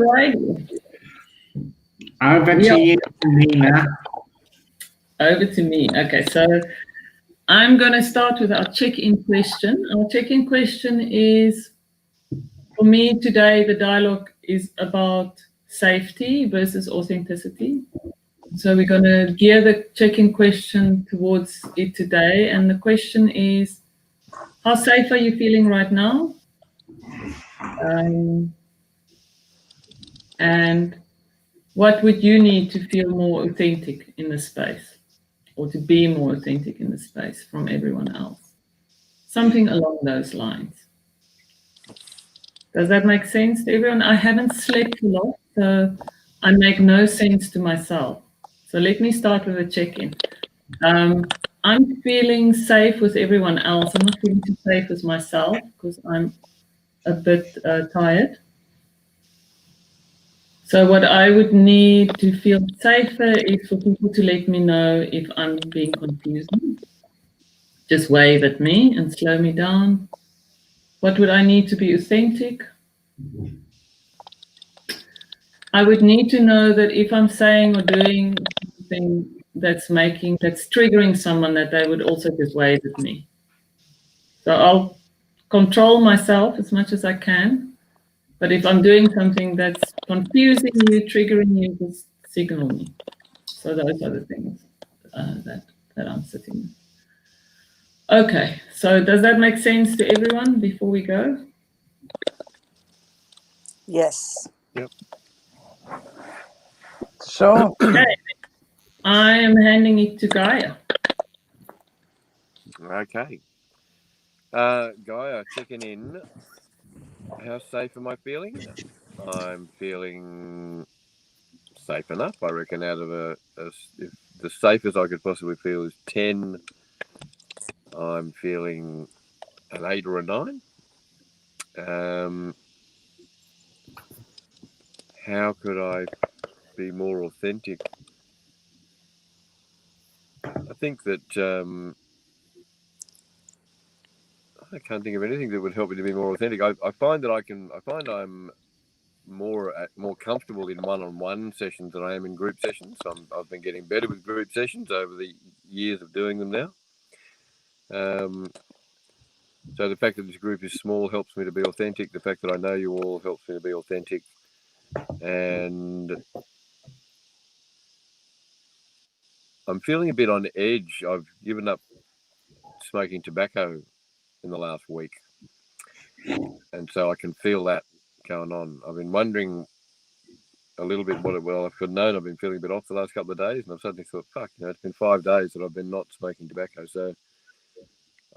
right. Over to you, Helena. Over to me. Okay, so I'm going to start with our check-in question. Our check-in question is, for me today, the dialogue is about safety versus authenticity. So we're going to gear the check-in question towards it today. And the question is, how safe are you feeling right now? And what would you need to feel more authentic in the space, or to be more authentic in the space from everyone else? Something along those lines. Does that make sense to everyone? I haven't slept a lot, so I make no sense to myself. So let me start with a check-in. I'm feeling safe with everyone else. I'm not feeling too safe with myself because I'm a bit tired. So what I would need to feel safer is for people to let me know if I'm being confusing. Just wave at me and slow me down. What would I need to be authentic? I would need to know that if I'm saying or doing something that's triggering someone, that they would also just wave at me. So I'll control myself as much as I can. But if I'm doing something that's confusing you, triggering you, just signal me. So those are the things that I'm sitting with. Okay, so does that make sense to everyone before we go? Yes. Yep. Sure. Okay. I am handing it to Gaia. Okay. Gaia, checking in. How safe am I feeling? I'm feeling safe enough. I reckon out of if the safest I could possibly feel is 10, I'm feeling an 8 or a 9. How could I be more authentic? I think that I can't think of anything that would help me to be more authentic. I find that I'm more comfortable in one-on-one sessions than I am in group sessions. I've been getting better with group sessions over the years of doing them now. So the fact that this group is small helps me to be authentic. The fact that I know you all helps me to be authentic. And I'm feeling a bit on edge. I've given up smoking tobacco in the last week. And so I can feel that going on. I've been wondering a little bit I could have known I've been feeling a bit off the last couple of days, and I've suddenly thought, fuck, it's been 5 days that I've been not smoking tobacco. So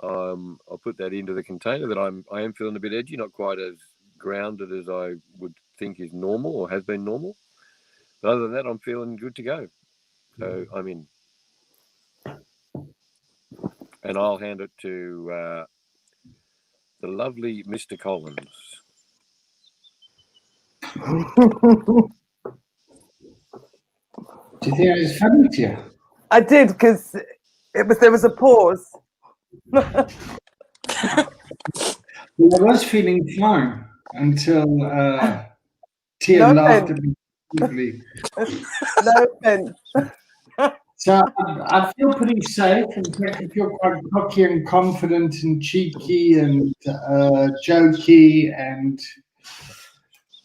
I'll put that into the container that I am feeling a bit edgy, not quite as grounded as I would think is normal or has been normal. But other than that, I'm feeling good to go. So I'm in. And I'll hand it to the lovely Mr. Collins. Do you think it was funny to you? I did, because there was a pause. Well, I was feeling fine until Tia laughed at me. No offense. So I feel pretty safe. In fact, I feel quite cocky and confident and cheeky and jokey and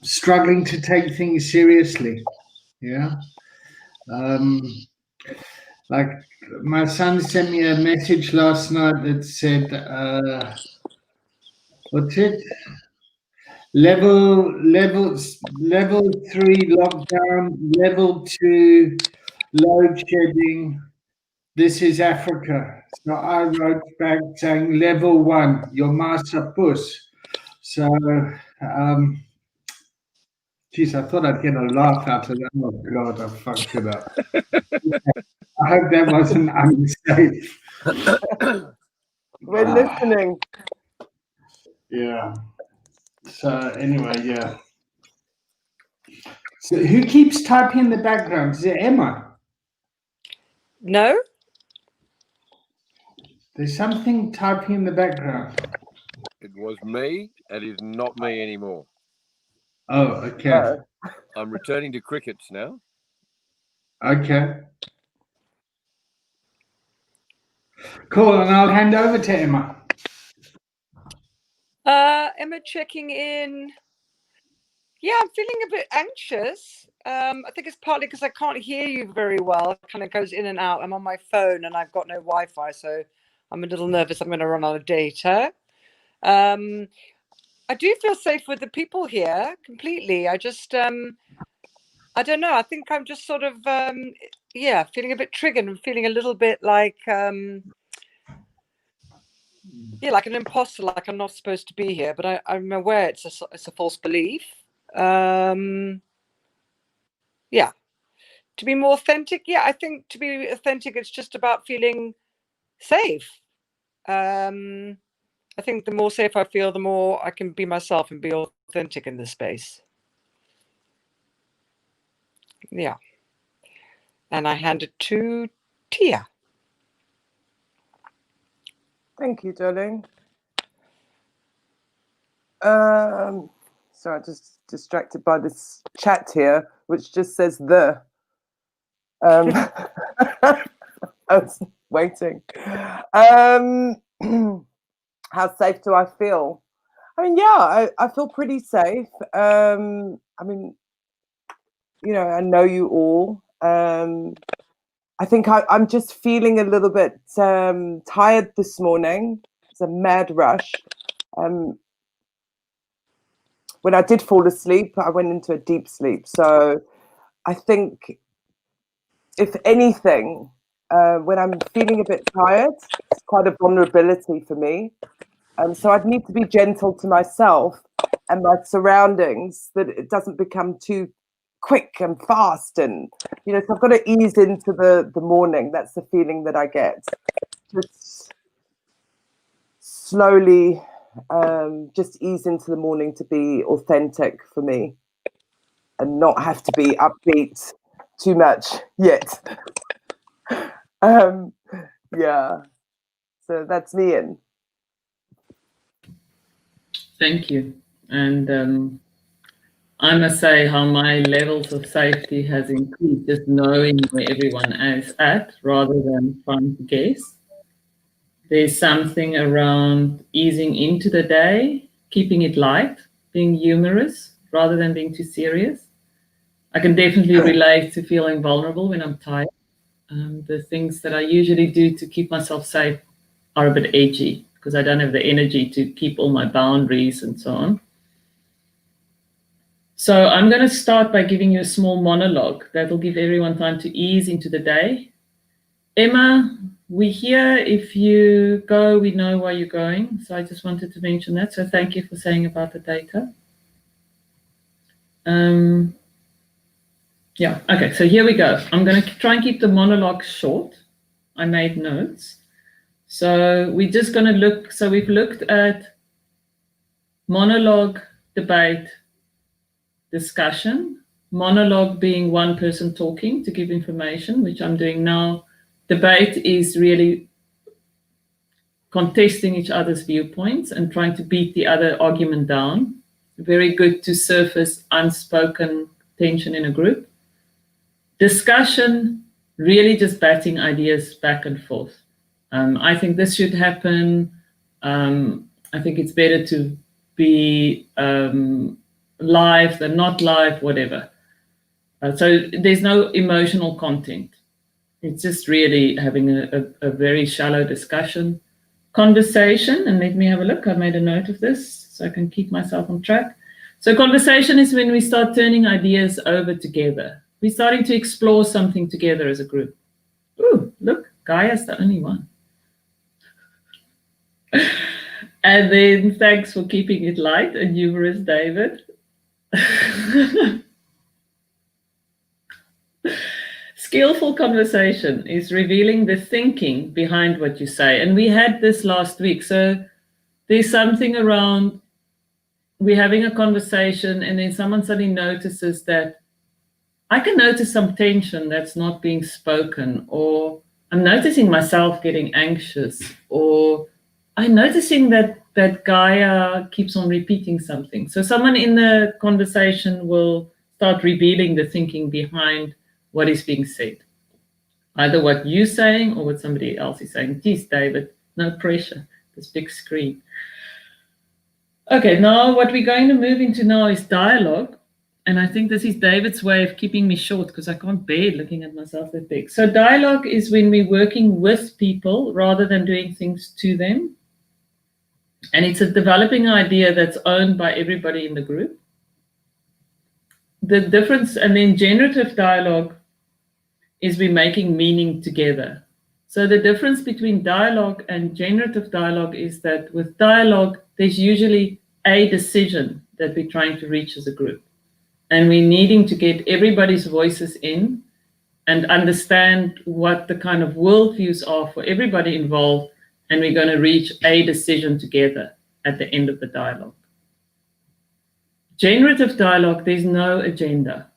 struggling to take things seriously. Yeah. Like my son sent me a message last night that said, what's it? Level 3 lockdown, level 2 load shedding. This is Africa. So I wrote back saying level 1, your master puss. So, geez, I thought I'd get a laugh out of that. Oh God, I fucked it up. I hope that wasn't unsafe. We're listening. Yeah. So anyway, yeah. So who keeps typing in the background? Is it Emma? No. There's something typing in the background. It was me. It is not me anymore. Oh, okay. I'm returning to crickets now. Okay. Cool, and I'll hand over to Emma. Emma checking in. Yeah, I'm feeling a bit anxious. I think it's partly because I can't hear you very well. It kind of goes in and out. I'm on my phone and I've got no Wi-Fi, so I'm a little nervous I'm going to run out of data. I do feel safe with the people here completely. I just, I don't know. I think I'm just sort of, yeah, feeling a bit triggered and feeling a little bit like, yeah, like an imposter, like I'm not supposed to be here. But I'm aware it's a false belief. Yeah. To be more authentic, yeah, I think to be authentic, it's just about feeling safe. I think the more safe I feel, the more I can be myself and be authentic in this space. Yeah. And I hand it to Tia. Thank you, darling. Sorry, I'm just distracted by this chat here, which just says the. I was waiting. How safe do I feel? I mean, yeah, I feel pretty safe. I mean, you know, I know you all. I think I'm just feeling a little bit tired this morning. It's a mad rush. When I did fall asleep, I went into a deep sleep. So I think, if anything, when I'm feeling a bit tired, it's quite a vulnerability for me. So I'd need to be gentle to myself and my surroundings, that it doesn't become too quick and fast. And, you know, so I've got to ease into the morning. That's the feeling that I get. Just slowly, just ease into the morning to be authentic for me and not have to be upbeat too much yet. Yeah, so that's me in. Thank you. And I must say how my levels of safety has increased, just knowing where everyone is at rather than trying to guess. There's something around easing into the day, keeping it light, being humorous rather than being too serious. I can definitely relate to feeling vulnerable when I'm tired. The things that I usually do to keep myself safe are a bit edgy because I don't have the energy to keep all my boundaries and so on. So I'm going to start by giving you a small monologue that will give everyone time to ease into the day. Emma, we're here. If you go, we know why you're going. So I just wanted to mention that. So thank you for saying about the data. Yeah, okay, so here we go. I'm going to try and keep the monologue short. I made notes. So we're just going to look. So we've looked at monologue, debate, discussion. Monologue being one person talking to give information, which I'm doing now. Debate is really contesting each other's viewpoints and trying to beat the other argument down. Very good to surface unspoken tension in a group. Discussion, really just batting ideas back and forth. I think this should happen. I think it's better to be live than not live, whatever. So there's no emotional content. It's just really having a very shallow discussion. Conversation, and let me have a look. I made a note of this so I can keep myself on track. So conversation is when we start turning ideas over together. We're starting to explore something together as a group. Ooh, look, Gaia's the only one. And then thanks for keeping it light and humorous, David. Skillful conversation is revealing the thinking behind what you say. And we had this last week. So there's something around, we're having a conversation and then someone suddenly notices that I can notice some tension that's not being spoken, or I'm noticing myself getting anxious, or I'm noticing that that Gaia keeps on repeating something. So someone in the conversation will start revealing the thinking behind what is being said. Either what you're saying or what somebody else is saying. Geez, David, no pressure, this big screen. Okay, now what we're going to move into now is dialogue. And I think this is David's way of keeping me short because I can't bear looking at myself that big. So dialogue is when we're working with people rather than doing things to them. And it's a developing idea that's owned by everybody in the group. The difference, and then generative dialogue is we're making meaning together. So the difference between dialogue and generative dialogue is that with dialogue, there's usually a decision that we're trying to reach as a group. And we're needing to get everybody's voices in and understand what the kind of worldviews are for everybody involved. And we're going to reach a decision together at the end of the dialogue. Generative dialogue, there's no agenda.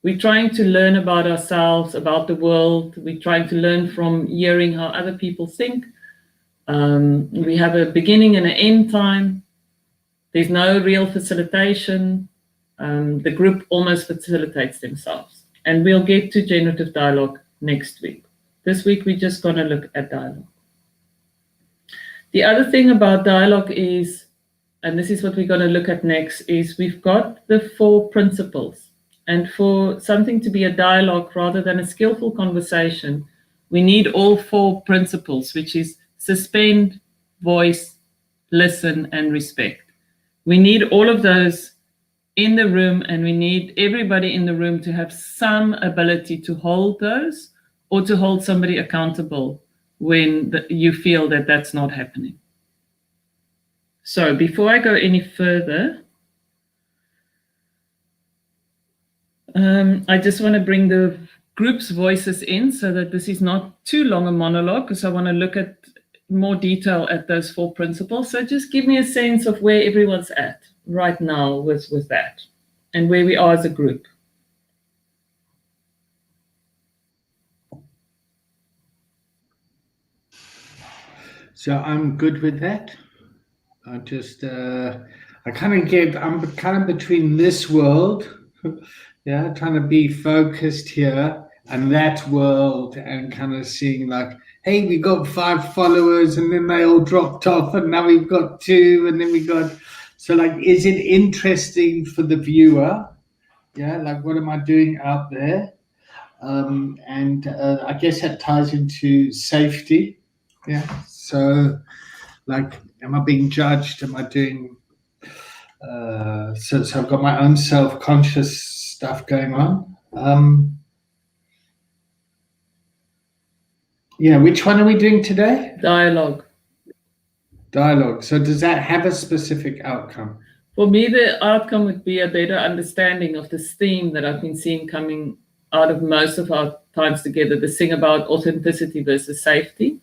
We're trying to learn about ourselves, about the world. We're trying to learn from hearing how other people think. We have a beginning and an end time. There's no real facilitation. The group almost facilitates themselves. And we'll get to generative dialogue next week. This week, we're just going to look at dialogue. The other thing about dialogue is, and this is what we're going to look at next, is we've got the 4 principles. And for something to be a dialogue rather than a skillful conversation, we need all 4 principles, which is suspend, voice, listen, and respect. We need all of those in the room, and we need everybody in the room to have some ability to hold those or to hold somebody accountable when you feel that that's not happening. So before I go any further, I just want to bring the group's voices in so that this is not too long a monologue, because I want to look at more detail at those 4 principles. So just give me a sense of where everyone's at right now with that and where we are as a group. So I'm good with that. I just, I'm kind of between this world, yeah, trying to be focused here and that world and kind of seeing like, hey, we got 5 followers and then they all dropped off and now we've got 2 and then we got, so like, is it interesting for the viewer? Yeah, like what am I doing out there? And I guess that ties into safety. Yeah, so like, am I being judged? Am I doing so I've got my own self-conscious stuff going on. Yeah, which one are we doing today? Dialogue. So does that have a specific outcome? For me, the outcome would be a better understanding of this theme that I've been seeing coming out of most of our times together, this thing about authenticity versus safety.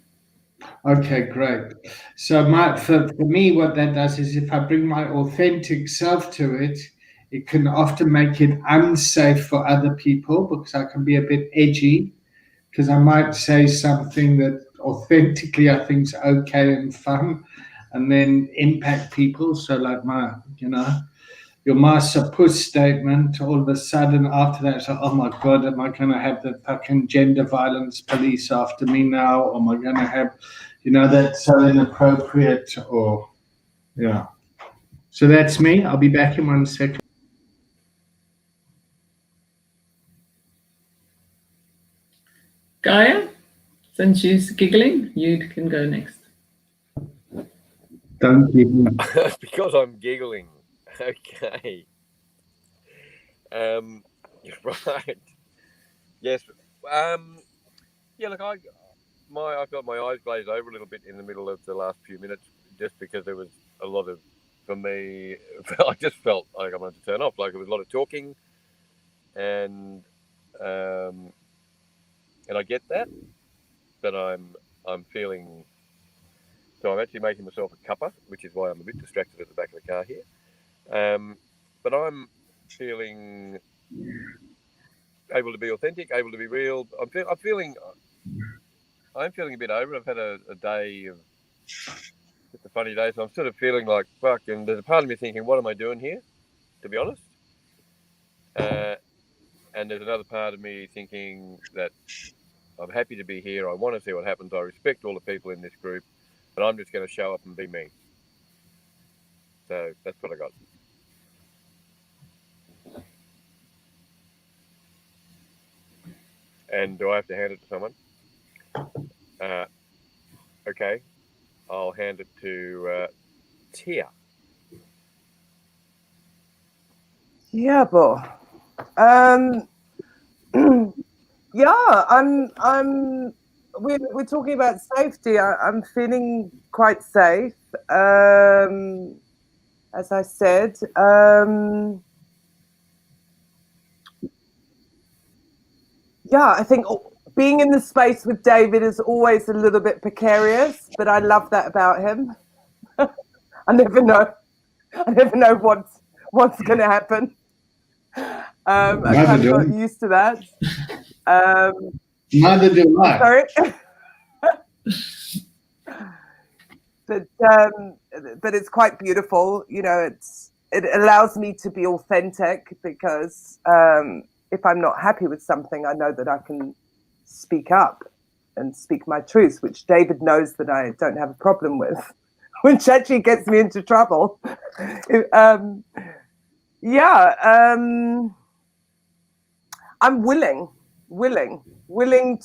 Okay, great. So for me, what that does is if I bring my authentic self to it, it can often make it unsafe for other people because I can be a bit edgy, because I might say something that authentically I think is okay and fun and then impact people. So like your master puss statement, all of a sudden after that, it's like, oh my God, am I going to have the fucking gender violence police after me now? Or am I going to have, that's so inappropriate or, yeah. So that's me. I'll be back in 1 second. Gaia, since she's giggling, you can go next. Don't giggle. Because I'm giggling. Okay. You're right. Yes. Yeah. Look, I've got my eyes glazed over a little bit in the middle of the last few minutes, just because there was a lot of, for me, I just felt like I wanted to turn off. Like, there was a lot of talking, and I get that, but I'm feeling. So I'm actually making myself a cuppa, which is why I'm a bit distracted at the back of the car here. But I'm feeling able to be authentic, able to be real. I'm feeling a bit over. I've had a day of just a funny day. So I'm sort of feeling like, fuck, and there's a part of me thinking, what am I doing here, to be honest? And there's another part of me thinking that I'm happy to be here. I want to see what happens. I respect all the people in this group, but I'm just going to show up and be me. So that's what I got. And do I have to hand it to someone? Okay. I'll hand it to Tia. Yeah, boy. Yeah, we're talking about safety. I'm feeling quite safe. As I said, yeah, I think being in the space with David is always a little bit precarious, but I love that about him. I never know what's going to happen. I kind of got used to that. Neither do I. Sorry. But it's quite beautiful. You know, it allows me to be authentic because if I'm not happy with something, I know that I can speak up and speak my truth, which David knows that I don't have a problem with, which actually gets me into trouble. I'm willing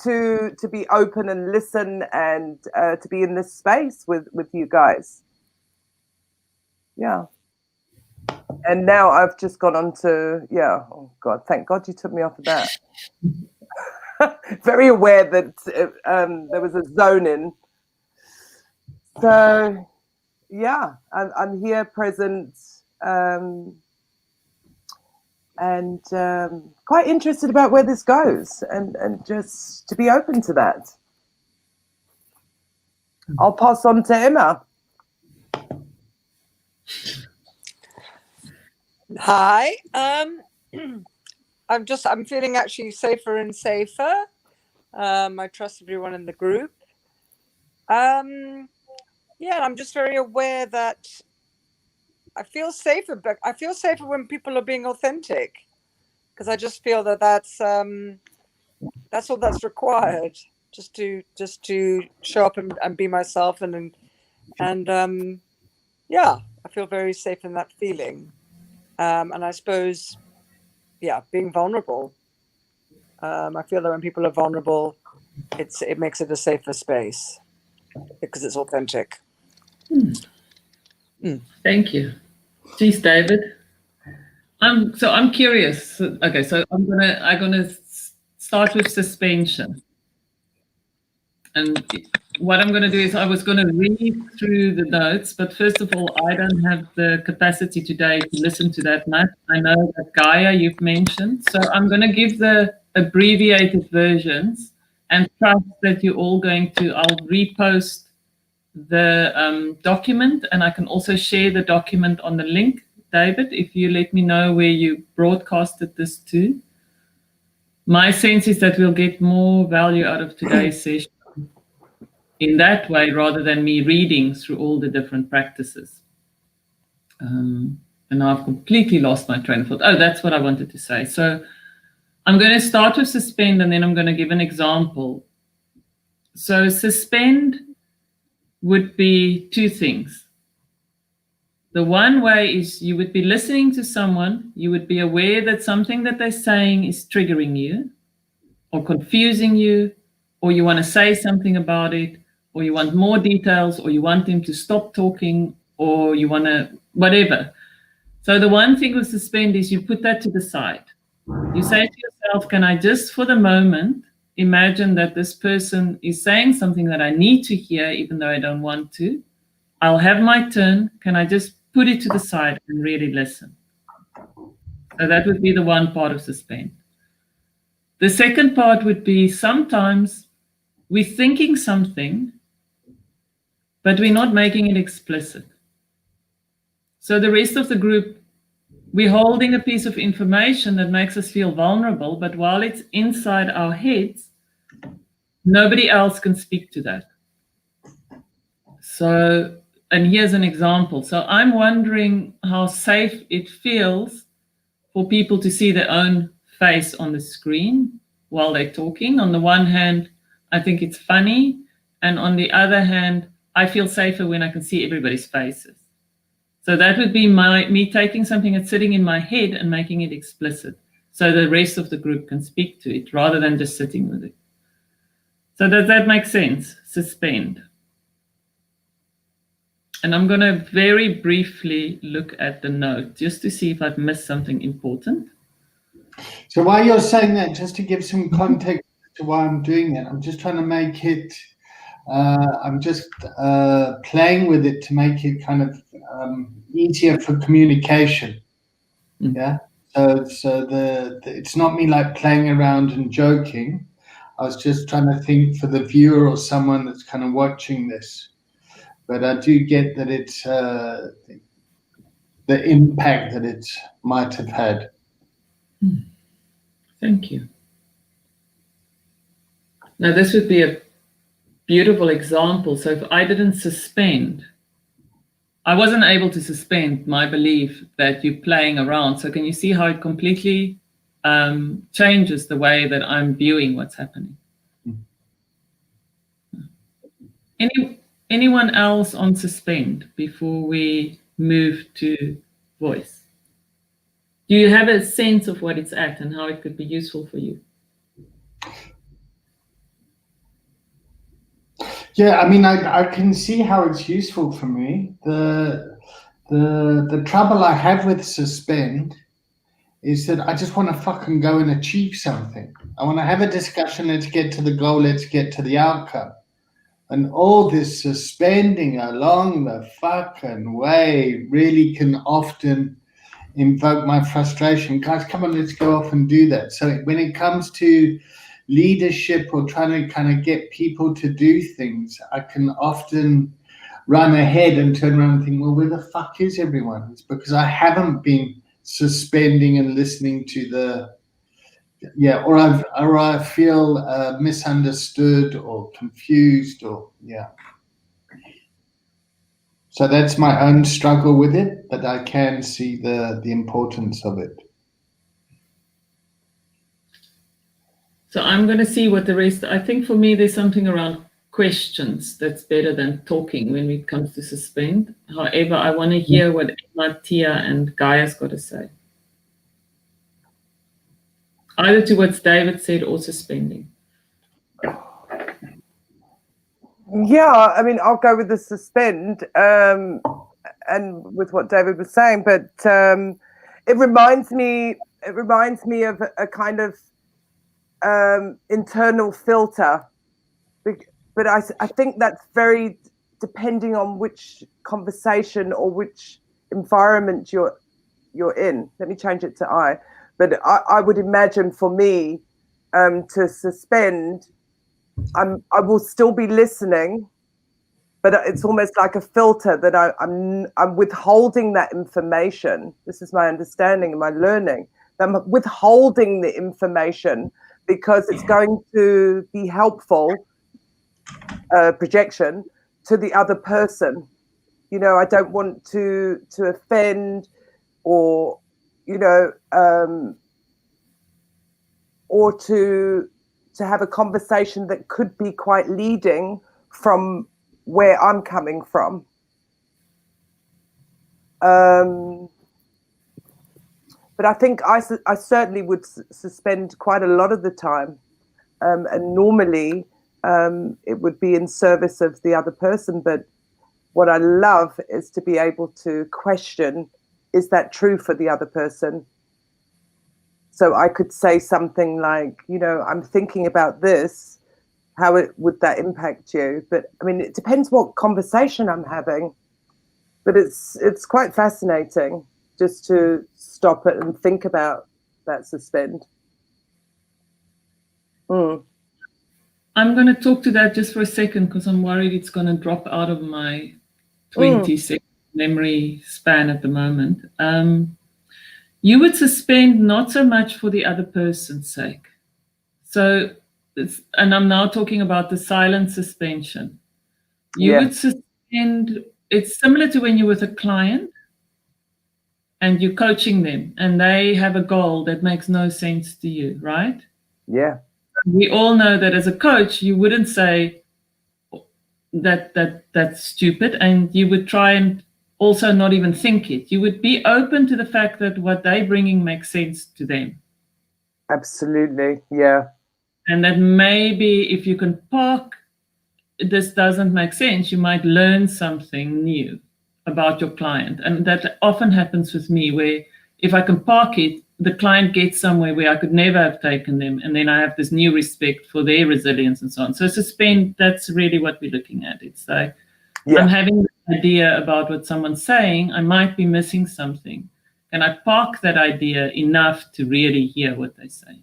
to be open and listen and to be in this space with you guys. Yeah. And now I've just gone on to, oh God, thank God you took me off of that. Very aware that there was a zone in. So, yeah, I'm here present and quite interested about where this goes and just to be open to that. I'll pass on to Emma. Hi. I'm feeling actually safer and safer. I trust everyone in the group. Yeah, I'm just very aware that I feel safer, but I feel safer when people are being authentic, because I just feel that that's all that's required, just to show up and be myself, and yeah, I feel very safe in that feeling. And I suppose, yeah, being vulnerable. I feel that when people are vulnerable, it makes it a safer space because it's authentic. Thank you. Geez, David. I'm curious. Okay, so I'm gonna start with suspension. And what I'm going to do is I was going to read through the notes, but first of all, I don't have the capacity today to listen to that much. I know that Gaia you've mentioned, so I'm going to give the abbreviated versions and trust that you're all going to, I'll repost the document, and I can also share the document on the link, David, if you let me know where you broadcasted this to. My sense is that we'll get more value out of today's session in that way, rather than me reading through all the different practices. And now I've completely lost my train of thought. Oh, that's what I wanted to say. So I'm going to start with suspend, and then I'm going to give an example. So suspend would be two things. The one way is you would be listening to someone, you would be aware that something that they're saying is triggering you or confusing you, or you want to say something about it, or you want more details, or you want them to stop talking, or you want to, whatever. So the one thing with suspend is you put that to the side. You say to yourself, can I just for the moment imagine that this person is saying something that I need to hear, even though I don't want to? I'll have my turn. Can I just put it to the side and really listen? So that would be the one part of suspend. The second part would be sometimes we're thinking something, but we're not making it explicit. So the rest of the group, we're holding a piece of information that makes us feel vulnerable, but while it's inside our heads, nobody else can speak to that. So and here's an example. So I'm wondering how safe it feels for people to see their own face on the screen while they're talking. On the one hand, I think it's funny. And on the other hand, I feel safer when I can see everybody's faces. So that would be me taking something that's sitting in my head and making it explicit, so the rest of the group can speak to it rather than just sitting with it. So does that make sense? Suspend. And I'm going to very briefly look at the note just to see if I've missed something important. So while you're saying that, just to give some context to why I'm doing that, I'm just trying to make it, I'm just playing with it to make it kind of easier for communication. Yeah. So it's not me like playing around and joking. I was just trying to think for the viewer or someone that's kind of watching this. But I do get that it's the impact that it might have had. Thank you. Now, this would be a beautiful example. So if I didn't suspend, I wasn't able to suspend my belief that you're playing around. So can you see how it completely changes the way that I'm viewing what's happening? Anyone else on suspend before we move to voice? Do you have a sense of what it's at and how it could be useful for you? Yeah, I mean, I can see how it's useful for me. The trouble I have with suspend is that I just want to fucking go and achieve something. I want to have a discussion. Let's get to the goal. Let's get to the outcome. And all this suspending along the fucking way really can often invoke my frustration. Guys, come on, let's go off and do that. So when it comes to leadership or trying to kind of get people to do things, I can often run ahead and turn around and think, well, where the fuck is everyone? It's because I haven't been suspending and listening to the, or I feel misunderstood or confused or, So that's my own struggle with it, but I can see the importance of it. So I'm going to see what the rest, I think for me, there's something around questions that's better than talking when it comes to suspend. However, I want to hear what Emma, Tia, and Gaia's got to say. Either to what David said or suspending. Yeah, I mean, I'll go with the suspend and with what David was saying, but it reminds me of a kind of internal filter, but I think that's very depending on which conversation or which environment you're in. Let me change it to I. But I would imagine for me to suspend, I will still be listening, but it's almost like a filter that I'm withholding that information. This is my understanding and my learning. I'm withholding the information because it's going to be helpful, projection, to the other person. You know, I don't want to offend or, you know, or to have a conversation that could be quite leading from where I'm coming from. But I think I certainly would suspend quite a lot of the time. And normally it would be in service of the other person. But what I love is to be able to question, is that true for the other person? So I could say something like, you know, I'm thinking about this. How would that impact you? But I mean, it depends what conversation I'm having. But it's quite fascinating just to stop it and think about that suspend. I'm going to talk to that just for a second because I'm worried it's going to drop out of my 20-second memory span at the moment. You would suspend not so much for the other person's sake. So, and I'm now talking about the silent suspension. You would suspend it's similar to when you're with a client and you're coaching them and they have a goal that makes no sense to you, right? Yeah. We all know that as a coach, you wouldn't say that's stupid, and you would try and also not even think it. You would be open to the fact that what they're bringing makes sense to them. Absolutely. Yeah. And that maybe if you can park, this doesn't make sense, you might learn something new about your client. And that often happens with me, where if I can park it, the client gets somewhere where I could never have taken them. And then I have this new respect for their resilience and so on. So Suspend, that's really what we're looking at. It's like, I'm having an idea about what someone's saying. I might be missing something. Can I park that idea enough to really hear what they're saying?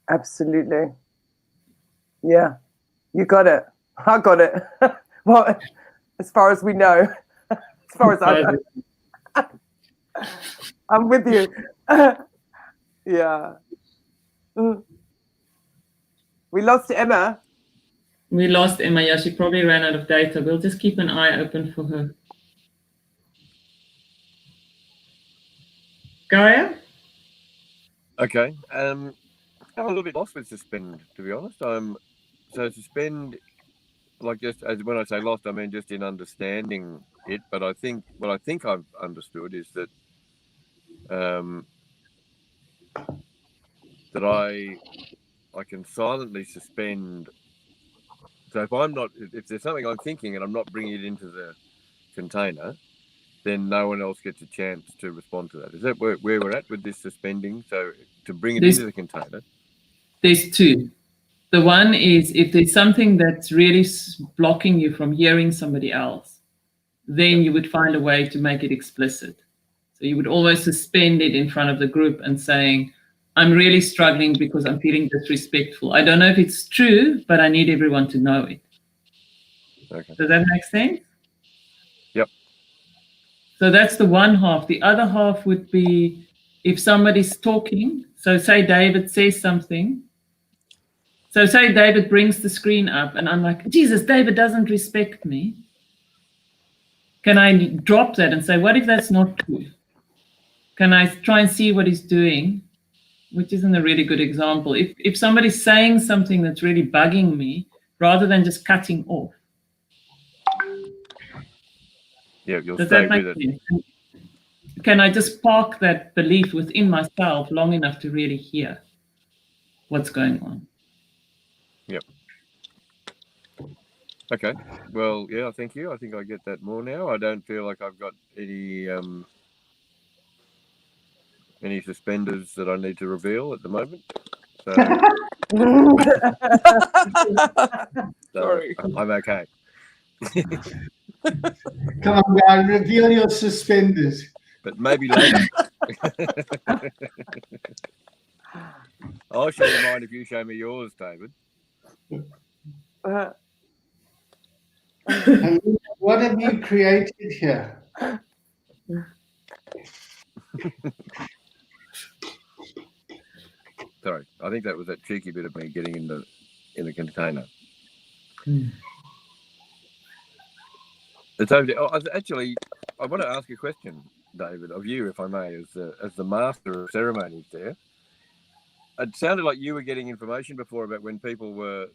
Absolutely. Yeah. You got it. I got it. Well, as far as we know, as far as I know, I'm with you. Yeah. We lost Emma. We lost Emma. Yeah, she probably ran out of data. We'll just keep an eye open for her. Gaia? Okay. I'm a little bit lost with Suspend, to be honest. So Suspend, like, just as when I say lost, I mean just in understanding it. But I think what I think I've understood is that that I can silently suspend. So if there's something I'm thinking and I'm not bringing it into the container, then no one else gets a chance to respond to that. Is that where we're at with this suspending? So to bring it into the container? There's two. The one is if there's something that's really blocking you from hearing somebody else, then you would find a way to make it explicit. So you would always suspend it in front of the group and saying, I'm really struggling because I'm feeling disrespectful. I don't know if it's true, but I need everyone to know it. Okay. Does that make sense? Yep. So that's the one half. The other half would be if somebody's talking. So say David says something. So say David brings the screen up and I'm like, Jesus, David doesn't respect me. Can I drop that and say, what if that's not true? Can I try and see what he's doing? Which isn't a really good example. If somebody's saying something that's really bugging me, rather than just cutting off. Yeah, you'll Does stay that make with it. sense? Can I just park that belief within myself long enough to really hear what's going on? Yep. Okay. Well, yeah, thank you. I think I get that more now. I don't feel like I've got any suspenders that I need to reveal at the moment. So, Sorry. I'm okay. Come on, guys, reveal your suspenders. But maybe later. I'll show you mine if you show me yours, David. And what have you created here? Sorry, I think that was that cheeky bit of me getting in the container. It's over there. Actually, I want to ask a question, David, of you, if I may, as the master of ceremonies there. It sounded like you were getting information before about when people were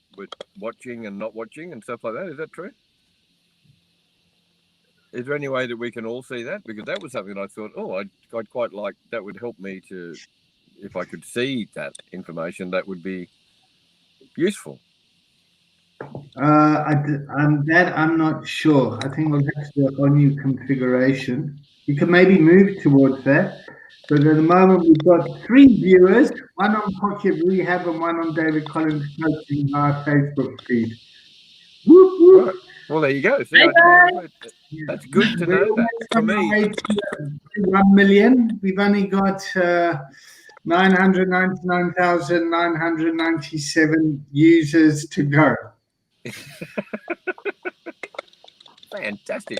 watching and not watching and stuff like that. Is that true? Is there any way that we can all see that? Because that was something that I thought, I'd quite like, that would help me to, if I could see that information, that would be useful. I'm not sure. I think we'll have to do a whole new configuration. You can maybe move towards that. But at the moment, we've got 3 viewers, one on Pocket Rehab and one on David Collins Coaching, our Facebook feed. Whoop, whoop. Right. Well, there you go. See, that's good to know that. For me, 1 million. We've only got 999,997 users to go. Fantastic.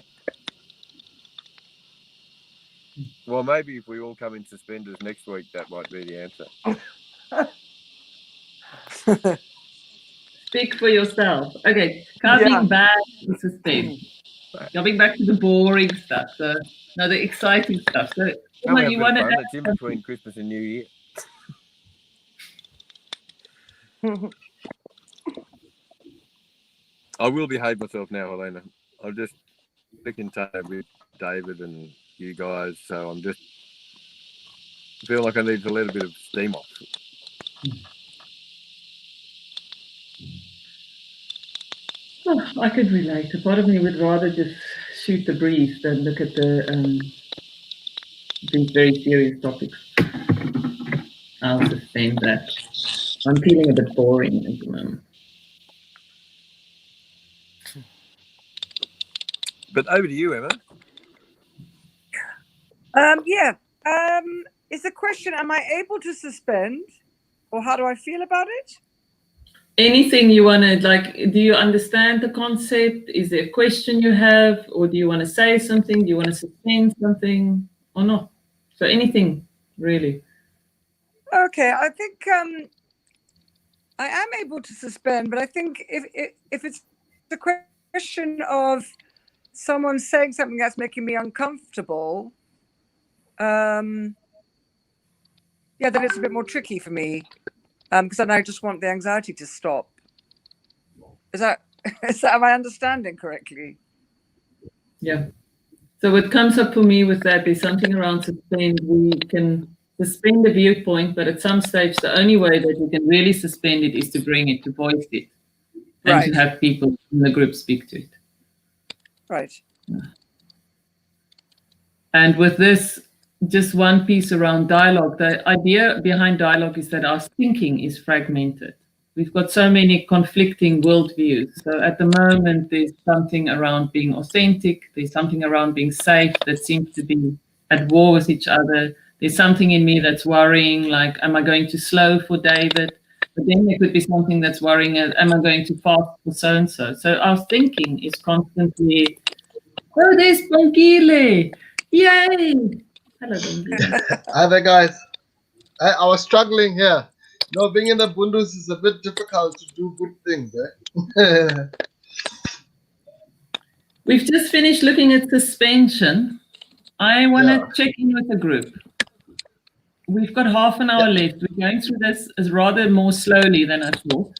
Well, maybe if we all come in suspenders next week, that might be the answer. Speak for yourself. Okay, coming back to Suspend. Coming back to the boring stuff. So now the exciting stuff. So Can't we Emma, have a you bit of want to fun? add It's in something? between Christmas and New Year. I will behave myself now, Helena. I'm just sick and tired with David and you guys, so I'm just feel like I need to let a bit of steam off. Oh, I could relate. A part of me would rather just shoot the breeze than look at these very serious topics. I'll suspend that. I'm feeling a bit boring at the moment. But over to you, Emma. Yeah. Is the question, am I able to suspend, or how do I feel about it? Anything you want to, like, do you understand the concept? Is there a question you have, or do you want to say something? Do you want to suspend something or not? So anything, really. Okay, I think I am able to suspend, but I think if it's the question of someone saying something that's making me uncomfortable, yeah, then it's a bit more tricky for me, because then I just want the anxiety to stop. Is that am I understanding correctly? Yeah. So what comes up for me with that is something around suspend. We can suspend the viewpoint, but at some stage, the only way that we can really suspend it is to bring it, to voice it, and Right. to have people in the group speak to it. Right. And with this, just one piece around dialogue. The idea behind dialogue is that our thinking is fragmented. We've got so many conflicting worldviews. So at the moment, there's something around being authentic. There's something around being safe that seems to be at war with each other. There's something in me that's worrying, like, am I going too slow for David? But then there could be something that's worrying, am I going too fast for so-and-so? So our thinking is constantly, oh, there's Bongile. Yay! Hello, Bongile. Hi there, guys. I was struggling here. You know, being in the Bundus is a bit difficult to do good things. Eh? We've just finished looking at suspension. I want to Yeah. check in with the group. We've got half an hour left. We're going through this as rather more slowly than I thought.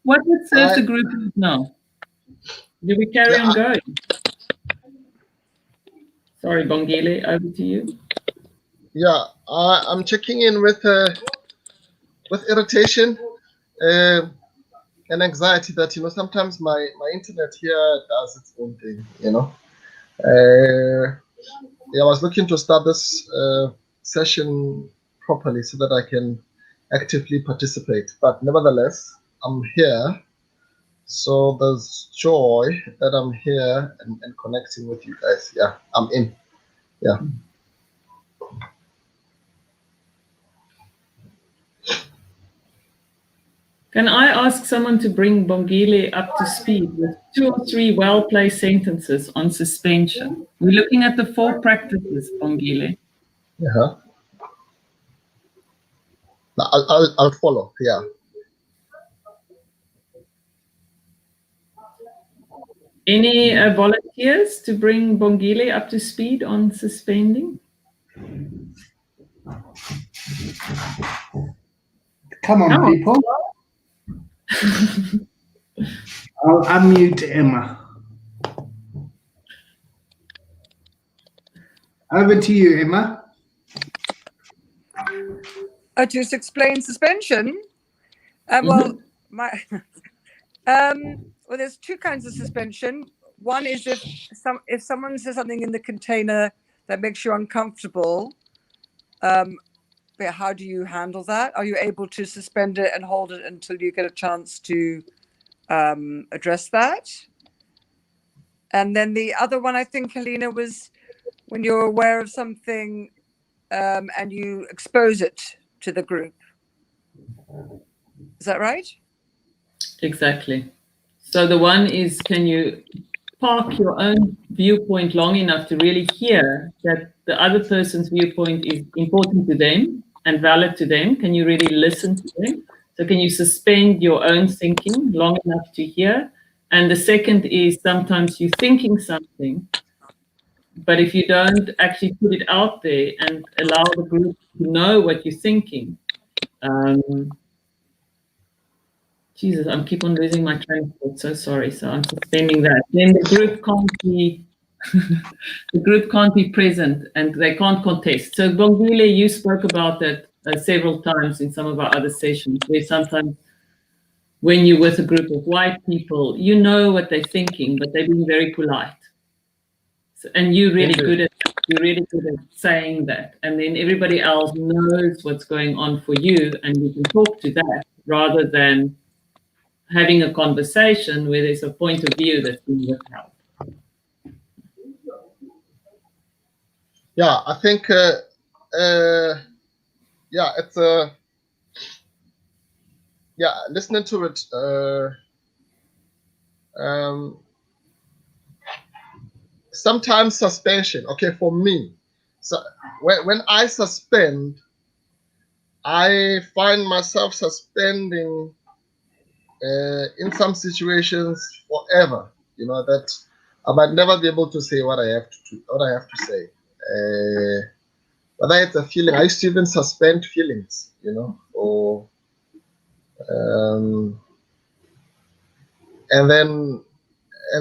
What would serve the group now? Do we carry on going? Sorry, Bongile, over to you. Yeah, I'm checking in with irritation and anxiety that, you know, sometimes my internet here does its own thing, you know. Yeah, I was looking to start this session properly so that I can actively participate. But nevertheless, I'm here. So there's joy that I'm here and connecting with you guys. Yeah, I'm in. Yeah. Can I ask someone to bring Bongile up to speed with 2 or 3 well-placed sentences on suspension? We're looking at the 4 practices, Bongile. Yeah. I'll follow. Yeah. Any volunteers to bring Bongile up to speed on suspending? Come on, people. I'll unmute Emma. Over to you, Emma. To explain suspension. Well, well, there's 2 kinds of suspension. One is if someone says something in the container that makes you uncomfortable. How do you handle that? Are you able to suspend it and hold it until you get a chance to address that? And then the other one, I think, Helena, was when you're aware of something and you expose it to the group. Is that right? Exactly. So the one is, can you park your own viewpoint long enough to really hear that the other person's viewpoint is important to them and valid to them? Can you really listen to them? So can you suspend your own thinking long enough to hear And the second is sometimes you're thinking something, but if you don't actually put it out there and allow the group to know what you're thinking, Jesus, I keep on losing my train of thought. So sorry. So I'm suspending that. Then the group can't be the group can't be present and they can't contest. So Bongile, you spoke about that several times in some of our other sessions, where sometimes when you're with a group of white people, you know what they're thinking, but they're being very polite. So, and you're really good at saying that. And then everybody else knows what's going on for you, and you can talk to that rather than having a conversation where there's a point of view that's being withheld. Yeah, I think, yeah, it's yeah, listening to it, sometimes suspension, okay, for me. So when I suspend, I find myself suspending in some situations forever, you know, that I might never be able to say what I have to say. Whether it's a feeling, I used to even suspend feelings, you know, or and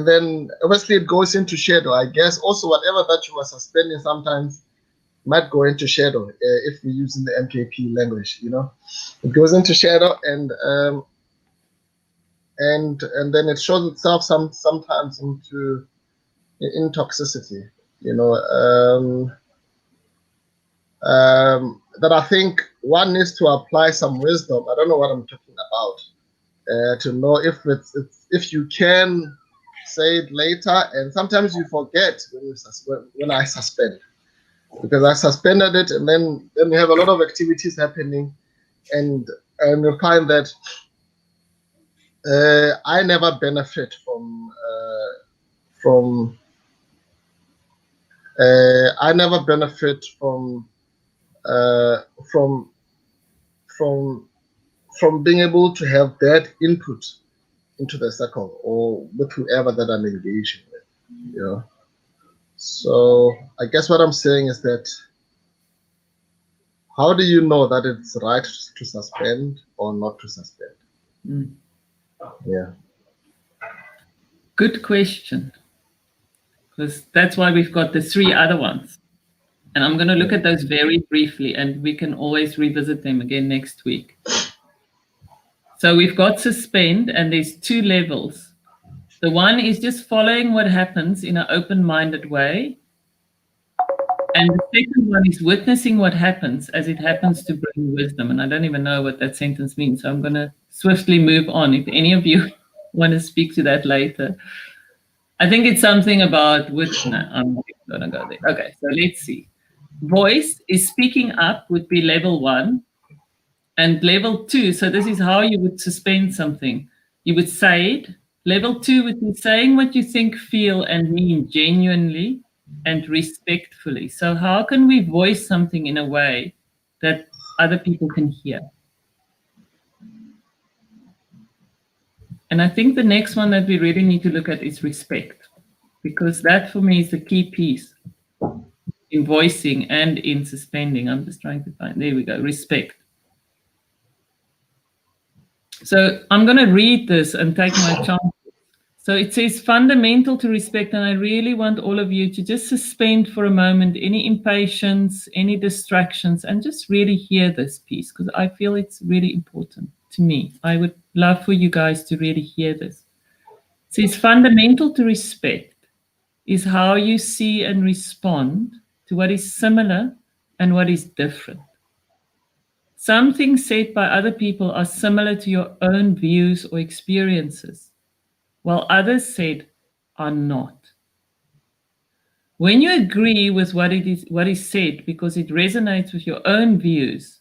then obviously it goes into shadow. I guess also whatever that you are suspending sometimes might go into shadow if we're using the MKP language, you know, it goes into shadow and then it shows itself sometimes in toxicity, you know. That I think one needs to apply some wisdom. I don't know what I'm talking about, to know if you can say it later, and sometimes you forget when I suspend, because I suspended it, and then we have a lot of activities happening, and you find that I never benefit from I never benefit from being able to have that input into the circle or with whoever that I'm engaging with, you know. So I guess what I'm saying is that how do you know that it's right to suspend or not to suspend? Yeah. Good question. Because that's why we've got the three other ones. And I'm going to look at those very briefly, and we can always revisit them again next week. So we've got suspend, and there's two levels. The one is just following what happens in an open-minded way. And the second one is witnessing what happens as it happens to bring wisdom. And I don't even know what that sentence means, so I'm going to swiftly move on. If any of you want to speak to that later. I think it's something about I'm not going to go there. Okay, so let's see. Voice is speaking up would be level 1. And level 2, so this is how you would suspend something. You would say it. Level 2 would be saying what you think, feel, and mean genuinely and respectfully. So how can we voice something in a way that other people can hear? And I think the next one that we really need to look at is respect, because that for me is the key piece in voicing and in suspending. I'm just trying to find, there we go, respect. So I'm going to read this and take my chance. So it says fundamental to respect, and I really want all of you to just suspend for a moment any impatience, any distractions, and just really hear this piece, because I feel it's really important to me. I would love for you guys to really hear this. It says fundamental to respect is how you see and respond to what is similar and what is different. Some things said by other people are similar to your own views or experiences, while others said are not. When you agree with what is said because it resonates with your own views,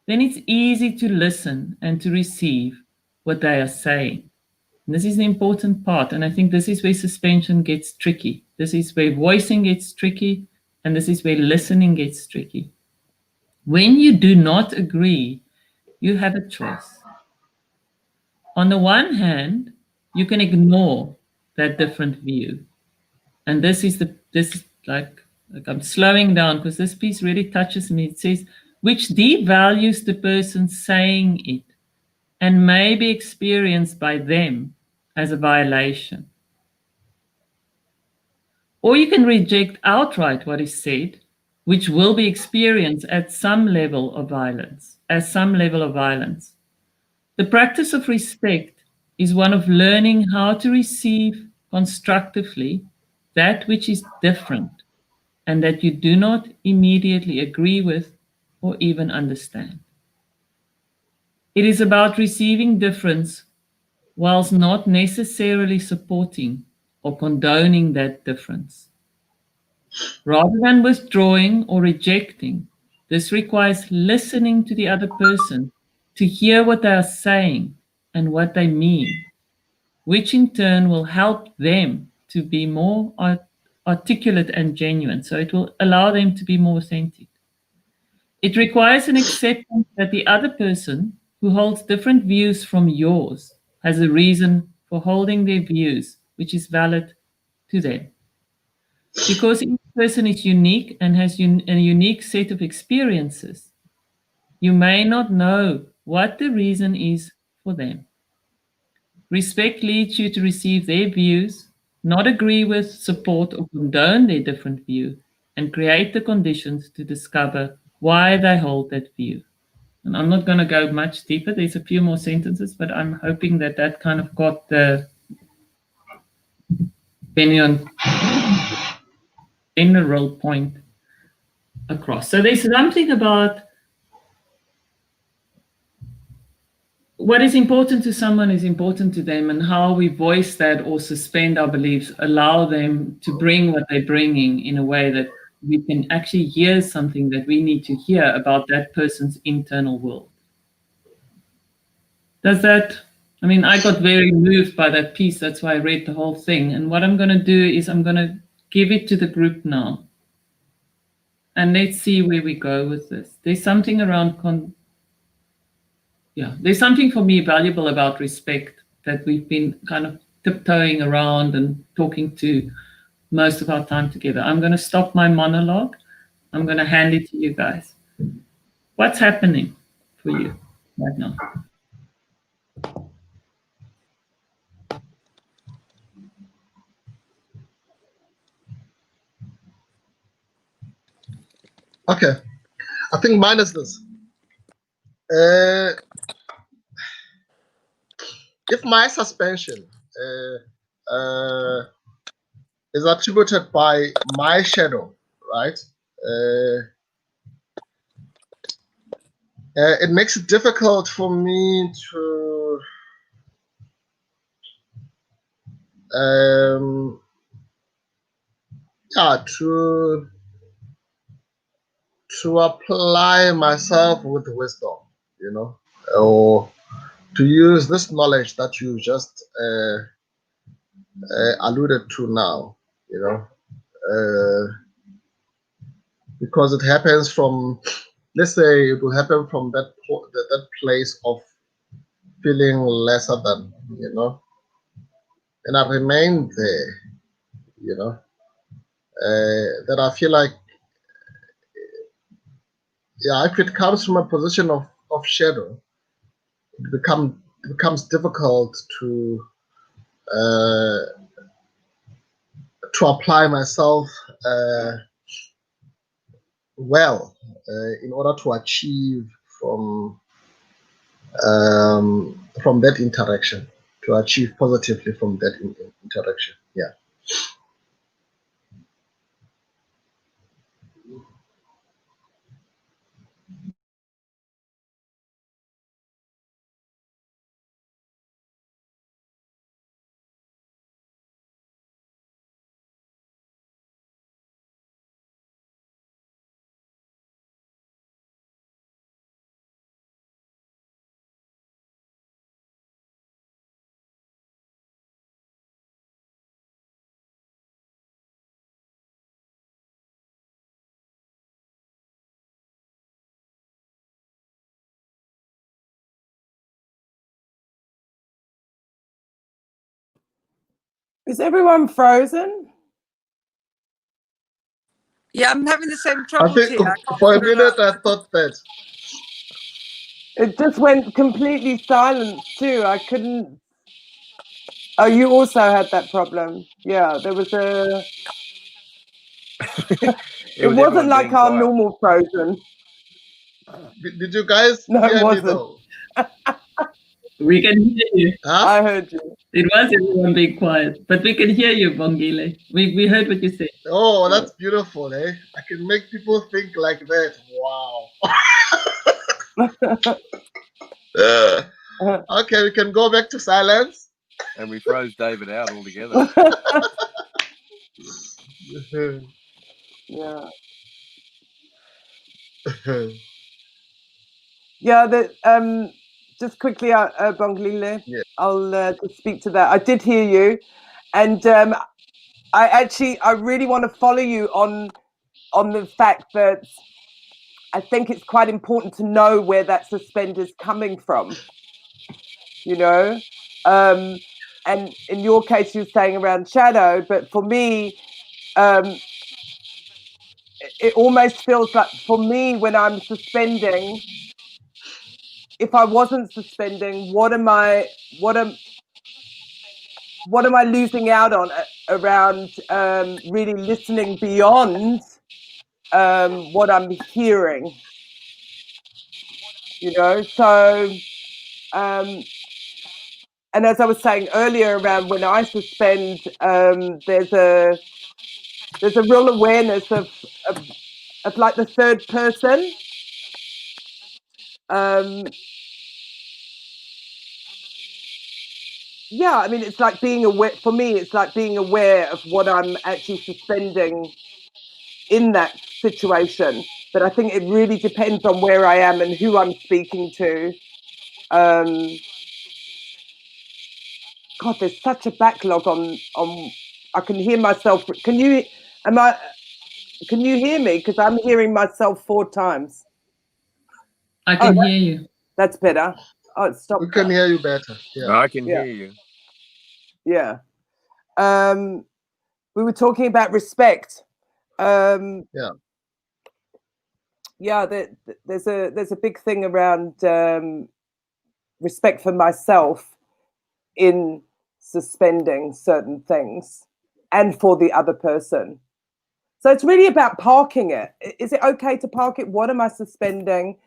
then it's easy to listen and to receive what they are saying. And this is the important part, and I think this is where suspension gets tricky. This is where voicing gets tricky, and this is where listening gets tricky. When you do not agree, you have a choice. On the one hand, you can ignore that different view. And this is like I'm slowing down because this piece really touches me. It says, which devalues the person saying it and may be experienced by them as a violation. Or you can reject outright what is said, which will be experienced at some level of violence, as some level of violence. The practice of respect is one of learning how to receive constructively that which is different and that you do not immediately agree with or even understand. It is about receiving difference whilst not necessarily supporting or condoning that difference. Rather than withdrawing or rejecting, this requires listening to the other person to hear what they are saying and what they mean, which in turn will help them to be more articulate and genuine. So it will allow them to be more authentic. It requires an acceptance that the other person who holds different views from yours has a reason for holding their views, which is valid to them. Because each person is unique and has a unique set of experiences, you may not know what the reason is for them. Respect leads you to receive their views, not agree with, support, or condone their different view, and create the conditions to discover why they hold that view. And I'm not going to go much deeper. There's a few more sentences, but I'm hoping that that kind of got the general point across. So there's something about what is important to someone is important to them, and how we voice that or suspend our beliefs, allow them to bring what they're bringing in a way that we can actually hear something that we need to hear about that person's internal world. Does that, I mean, I got very moved by that piece. That's why I read the whole thing. And what I'm going to do is I'm going to give it to the group now. And let's see where we go with this. There's something around there's something for me valuable about respect that we've been kind of tiptoeing around and talking to most of our time together. I'm going to stop my monologue. I'm going to hand it to you guys. What's happening for you right now? Okay, I think mine is this. If my suspension is attributed by my shadow, right? It makes it difficult for me to to apply myself with wisdom, you know, or to use this knowledge that you just alluded to now, you know, because it happens from, let's say, it will happen from that place of feeling lesser than, you know, and I remain there, you know, that I feel like, yeah, if it comes from a position of shadow, it becomes difficult to apply myself well in order to achieve from that interaction, to achieve positively from that interaction. Yeah. Is everyone frozen? Yeah, I'm having the same I trouble, think Tia. I can't for a figure it minute out. I thought that. It just went completely silent too. I couldn't. Oh, you also had that problem. Yeah, there was a. It was wasn't everyone like being our quiet. normal frozen. Did you guys No, it hear me wasn't. though? We can hear you. Huh? I heard you. It was everyone being quiet, but we can hear you, Bongile. We heard what you said. Oh, that's beautiful, eh? I can make people think like that. Wow. Okay, we can go back to silence. And we froze David out altogether. Yeah. Yeah, just quickly, Bonglile, Yeah. I'll just speak to that. I did hear you, and I really want to follow you on the fact that I think it's quite important to know where that suspend is coming from. You know, and in your case, you're saying around shadow, but for me, it almost feels like for me when I'm suspending. If I wasn't suspending, what am I losing out on around really listening beyond what I'm hearing? You know, so and as I was saying earlier, around when I suspend, there's a real awareness of like the third person. Yeah, I mean, it's like being aware. For me, it's like being aware of what I'm actually suspending in that situation. But I think it really depends on where I am and who I'm speaking to. God, there's such a backlog on. I can hear myself. Can you hear me? Because I'm hearing myself 4 times. I can hear you. That's better. Oh, it stopped. We can hear you better. Yeah. I can hear you. Yeah. We were talking about respect. Yeah. Yeah, there's a big thing around respect for myself in suspending certain things and for the other person. So it's really about parking it. Is it okay to park it? What am I suspending?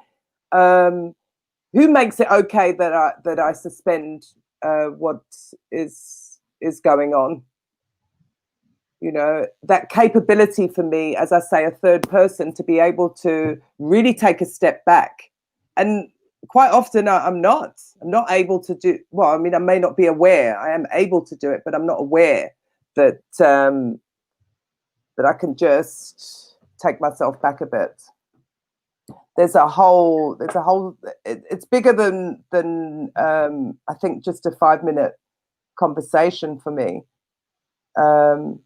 Who makes it okay that I suspend what is going on? You know, that capability for me, as I say, a third person to be able to really take a step back. And quite often I'm not able to do, well, I mean, I may not be aware. I am able to do it, but I'm not aware that that I can just take myself back a bit. There's a whole, it's bigger than I think just a 5-minute conversation for me. And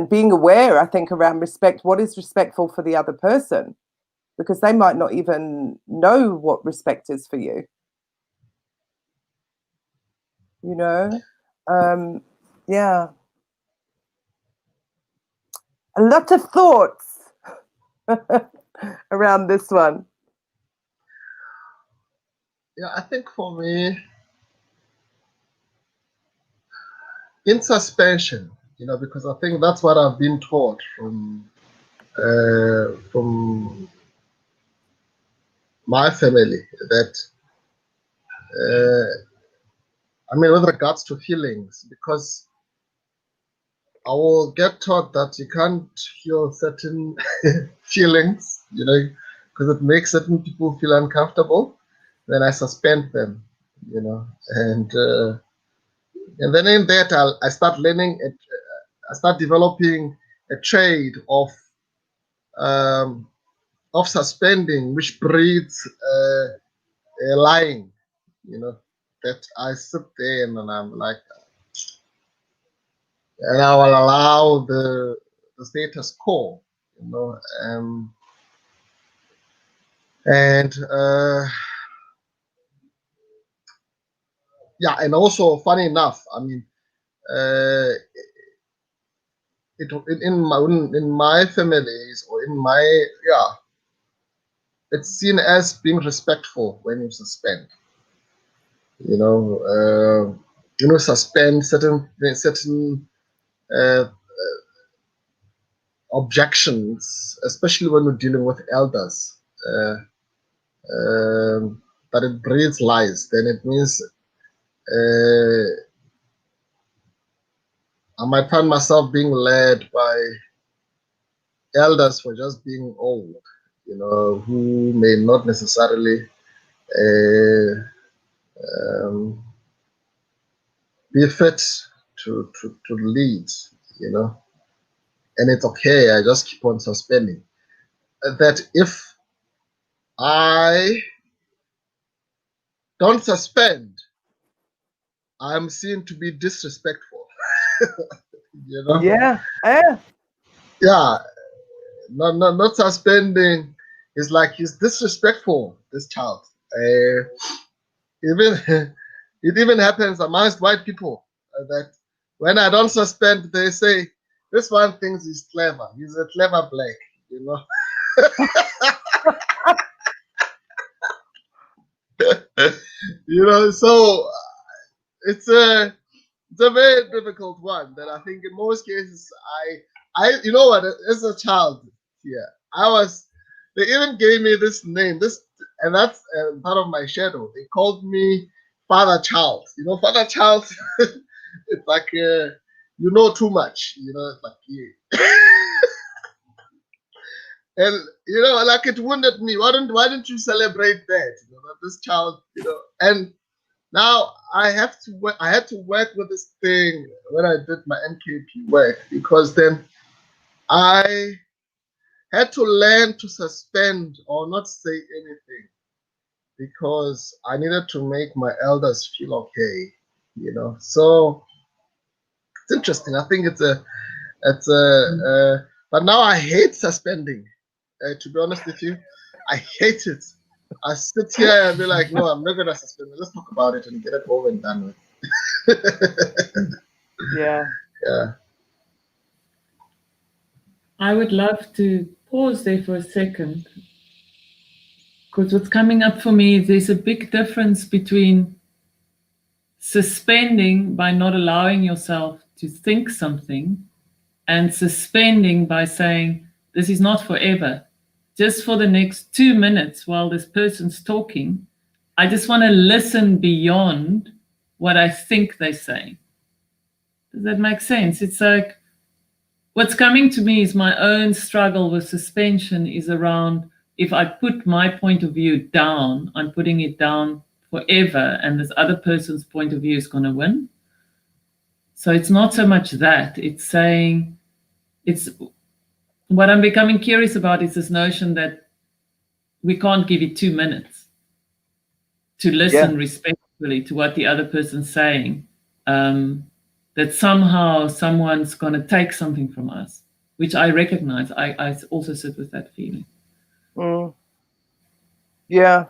being aware, I think, around respect, what is respectful for the other person, because they might not even know what respect is for you. You know, yeah. A lot of thoughts around this one. Yeah, I think for me, in suspension, you know, because I think that's what I've been taught from my family, that I mean, with regards to feelings, because I will get taught that you can't feel certain feelings, you know, because it makes certain people feel uncomfortable. Then I suspend them, you know, and then in that I start learning it. I start developing a trade of suspending, which breeds lying, you know, that I sit there and I'm like, and I will allow the status quo, you know, and yeah, and also funny enough, I mean, in my families or in my it's seen as being respectful when you suspend. Suspend certain uh, objections, especially when we're dealing with elders. That it breeds lies, then it means I might find myself being led by elders for just being old, who may not necessarily um, be fit to lead, and it's okay. I just keep on suspending. That if I don't suspend, I'm seen to be disrespectful. Yeah. Yeah. Not suspending is like he's disrespectful. This child. Even it even happens amongst white people that when I don't suspend, they say this one thinks he's clever. He's a clever black. So it's a very difficult one that I think in most cases as a child they even gave me this name, and that's part of my shadow. They called me Father Child. Father Child. It's like too much. It's like and like it wounded me. Why didn't you celebrate that? That this child, and now I had to work with this thing when I did my NKP work, because then I had to learn to suspend or not say anything, because I needed to make my elders feel okay. So it's interesting. I think but now I hate suspending. To be honest with you, I hate it. I sit here and be like, no, I'm not gonna suspend. Let's talk about it and get it over and done with. Yeah. I would love to pause there for a second, because what's coming up for me is there's a big difference between suspending by not allowing yourself to think something and suspending by saying, this is not forever. Just for the next 2 minutes while this person's talking, I just want to listen beyond what I think they're saying. Does that make sense? It's like, what's coming to me is my own struggle with suspension is around, if I put my point of view down, I'm putting it down forever, and this other person's point of view is going to win. So it's not so much that, it's saying, what I'm becoming curious about is this notion that we can't give it 2 minutes to listen respectfully to what the other person's saying. That somehow someone's going to take something from us, which I recognize. I also sit with that feeling. Yeah.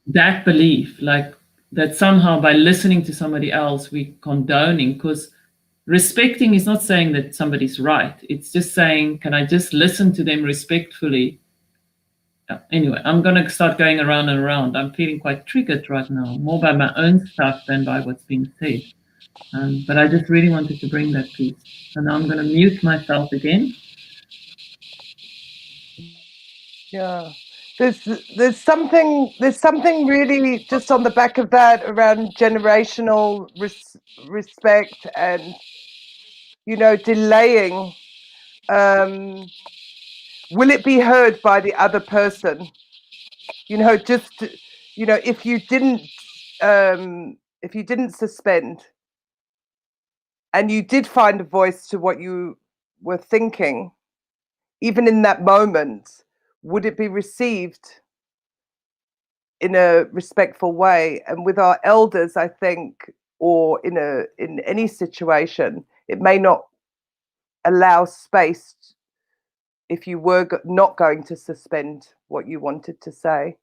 That belief, like that somehow by listening to somebody else, we're condoning, because respecting is not saying that somebody's right. It's just saying, can I just listen to them respectfully? Anyway, I'm going to start going around and around. I'm feeling quite triggered right now, more by my own stuff than by what's being said. But I just really wanted to bring that piece. So now I'm going to mute myself again. Yeah. There's something really just on the back of that around generational respect and delaying. Will it be heard by the other person? Just if you didn't suspend and you did find a voice to what you were thinking, even in that moment, would it be received in a respectful way? And with our elders, I think, or in any situation, it may not allow space if you were not going to suspend what you wanted to say.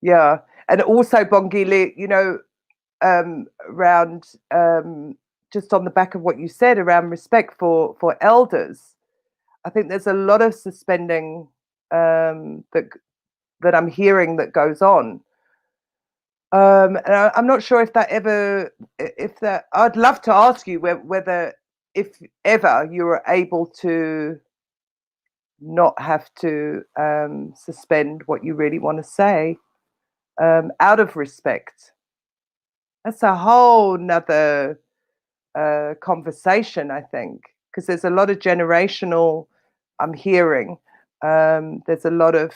Yeah. And also, Bongile, around just on the back of what you said around respect for elders, I think there's a lot of suspending that I'm hearing that goes on. And I'm not sure if that I'd love to ask you whether if ever you were able to not have to suspend what you really want to say out of respect. That's a whole nother conversation, I think, because there's a lot of generational, I'm hearing, there's a lot of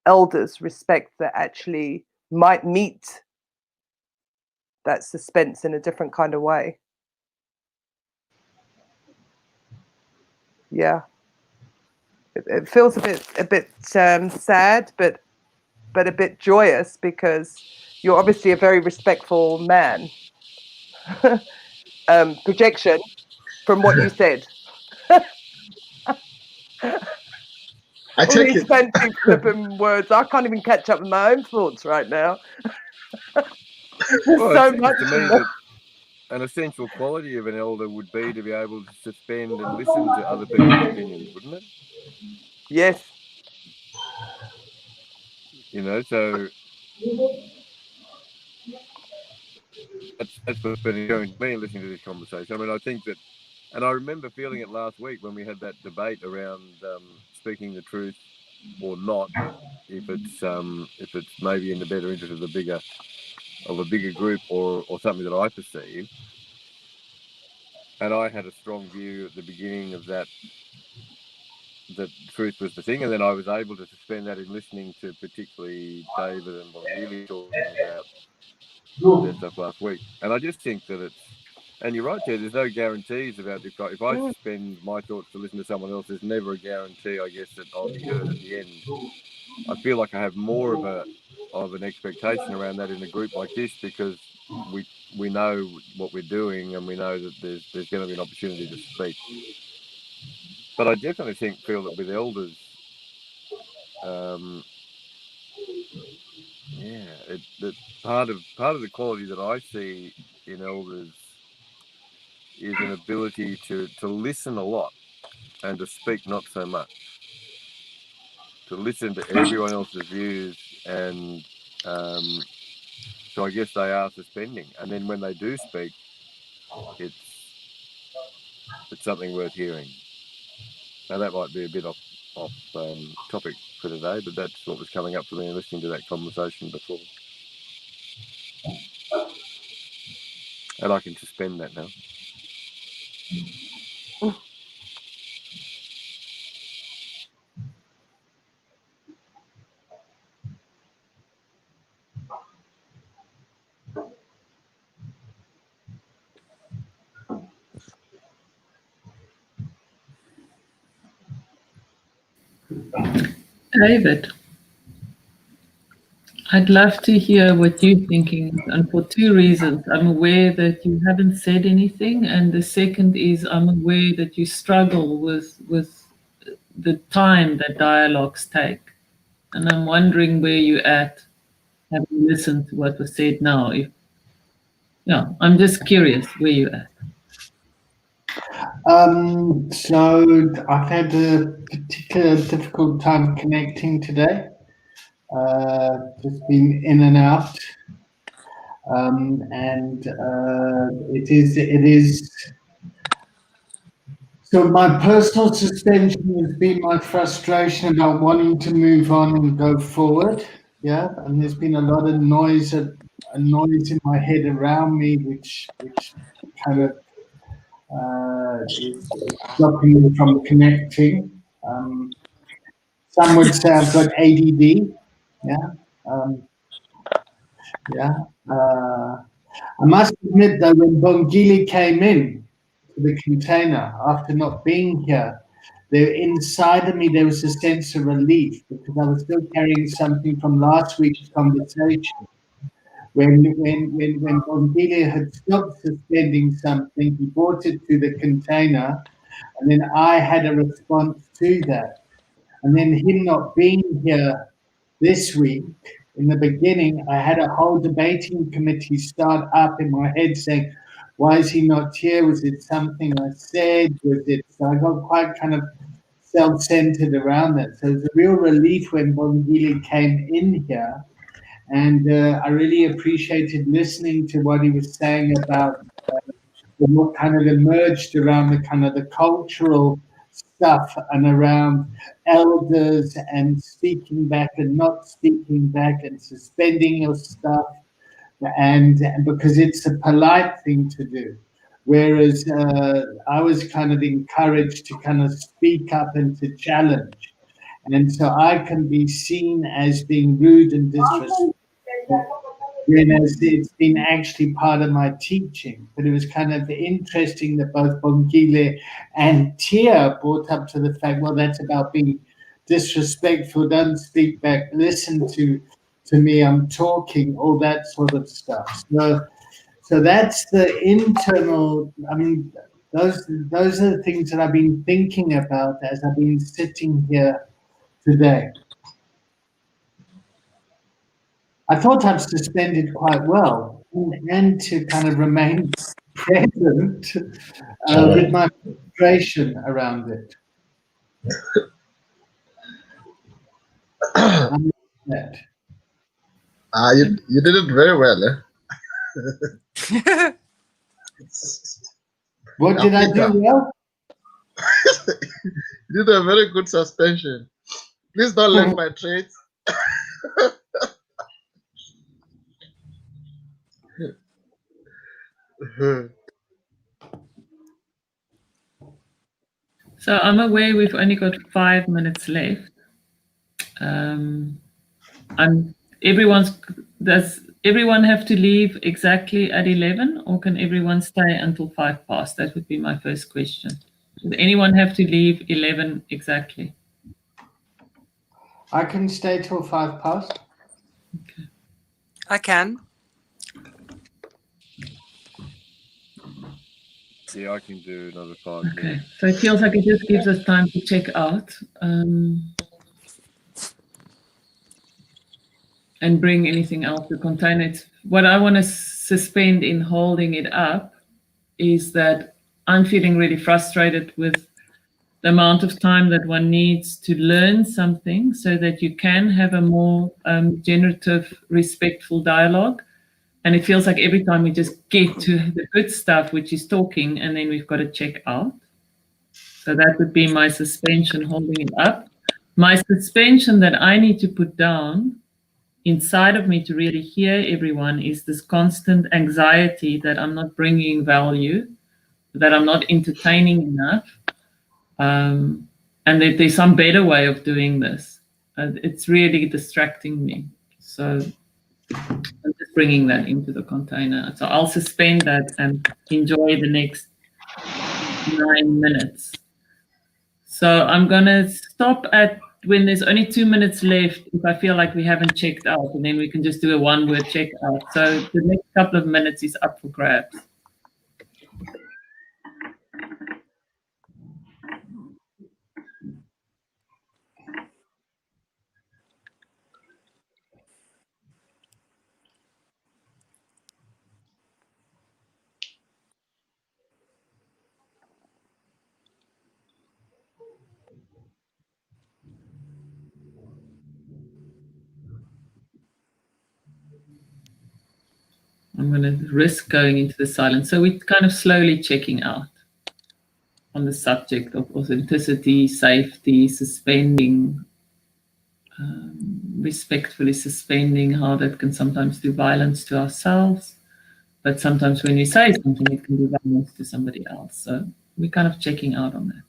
elders respect that actually might meet that suspense in a different kind of way. Yeah. It feels a bit sad, but a bit joyous, because you're obviously a very respectful man. Projection from what you said. I All take these it. fancy flipping words. I can't even catch up with my own thoughts right now. Well, So it seems much. to me that an essential quality of an elder would be to be able to suspend and listen to other people's opinions, wouldn't it? Yes. You know, so that's what's been encouraging me listening to this conversation. I mean, I think that, and I remember feeling it last week when we had that debate around speaking the truth or not, if it's maybe in the better interest of a bigger group or something that I perceive. And I had a strong view at the beginning of that truth was the thing, and then I was able to suspend that in listening to particularly David and Bonili talking about their stuff last week. And I just think that it's, and you're right, there's no guarantees about if I suspend my thoughts to listen to someone else, there's never a guarantee, I guess, that I'll be heard at the end. I feel like I have more of an expectation around that in a group like this, because we know what we're doing, and we know that there's going to be an opportunity to speak. But I definitely feel that with elders, that part of the quality that I see in elders is an ability to listen a lot and to speak not so much. To listen to everyone else's views, and so I guess they are suspending. And then when they do speak, it's something worth hearing. Now that might be a bit off topic for today, but that's what was coming up for me listening to that conversation before. And I can suspend that now. David, I'd love to hear what you're thinking, and for two reasons. I'm aware that you haven't said anything, and the second is I'm aware that you struggle with the time that dialogues take. And I'm wondering where you're at, having listened to what was said now. I'm just curious where you're at. So I've had a particular difficult time connecting today. Just been in and out, and it is. So my personal suspension has been my frustration about wanting to move on and go forward. Yeah, and there's been a lot of noise in my head around me, which kind of is stopping me from connecting. Some would say I've got ADD. I must admit though, when Bongili came in to the container after not being here, there inside of me there was a sense of relief, because I was still carrying something from last week's conversation. When Bongili had stopped suspending something, he brought it to the container, and then I had a response to that. And then him not being here this week, in the beginning, I had a whole debating committee start up in my head saying, why is he not here? Was it something I said? Was it? So I got quite kind of self-centered around that. So it was a real relief when Bongile came in here, and I really appreciated listening to what he was saying about what kind of emerged around the kind of the cultural stuff and around elders and speaking back and not speaking back and suspending your stuff, and because it's a polite thing to do. Whereas I was kind of encouraged to kind of speak up and to challenge. And so I can be seen as being rude and disrespectful, whereas it's been actually part of my teaching. But it was kind of interesting that both Bongile and Tia brought up to the fact, well, that's about being disrespectful, don't speak back, listen to me, I'm talking, all that sort of stuff. So that's the internal, I mean, those are the things that I've been thinking about as I've been sitting here today. I thought I've suspended quite well, and to kind of remain present with my frustration around it. That. You did it very well, eh? What did I do well? You did a very good suspension. Please don't learn my traits. So I'm aware we've only got 5 minutes left. Does everyone have to leave exactly at 11, or can everyone stay until 5 past? That would be my first question. Does anyone have to leave 11 exactly? I can stay till 5 past. Okay. I can. Yeah, I can do another 5 Okay, minutes. so it feels like it just gives us time to check out and bring anything else to contain it. What I want to suspend in holding it up is that I'm feeling really frustrated with the amount of time that one needs to learn something so that you can have a more generative, respectful dialogue. And it feels like every time we just get to the good stuff, which is talking, and then we've got to check out. So that would be my suspension holding it up. My suspension that I need to put down inside of me to really hear everyone is this constant anxiety that I'm not bringing value, that I'm not entertaining enough, and that there's some better way of doing this. It's really distracting me. So I'm just bringing that into the container. So I'll suspend that and enjoy the next 9 minutes. So I'm going to stop at when there's only 2 minutes left, if I feel like we haven't checked out, and then we can just do a one-word check out. So the next couple of minutes is up for grabs. I'm going to risk going into the silence. So we're kind of slowly checking out on the subject of authenticity, safety, suspending, respectfully suspending, how that can sometimes do violence to ourselves. But sometimes when we say something, it can do violence to somebody else. So we're kind of checking out on that.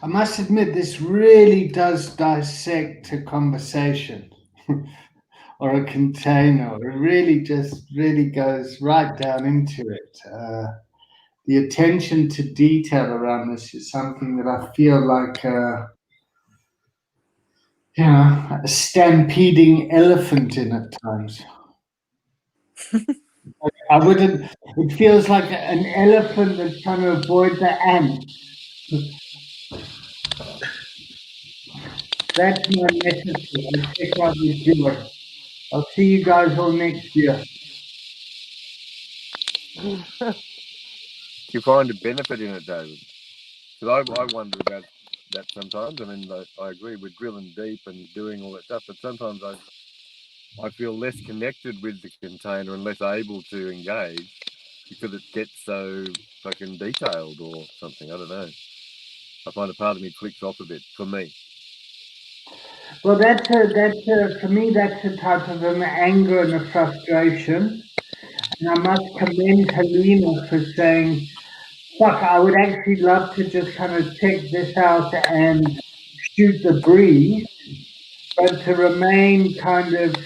I must admit, this really does dissect a conversation or a container. It really just really goes right down into it. The attention to detail around this is something that I feel like, a stampeding elephant in at times. I wouldn't. It feels like an elephant that's trying to avoid the ant. That's my message. I'll check out with joy. I'll see you guys all next year. Do you find a benefit in it, David? Because I wonder about that sometimes. I mean, I agree with drilling deep and doing all that stuff, but sometimes I feel less connected with the container and less able to engage because it gets so fucking detailed or something. I don't know. I find a part of me clicks off a bit for me. Well, for me, that's a type of an anger and a frustration. And I must commend Helena for saying, fuck, I would actually love to just kind of check this out and shoot the breeze, but to remain kind of,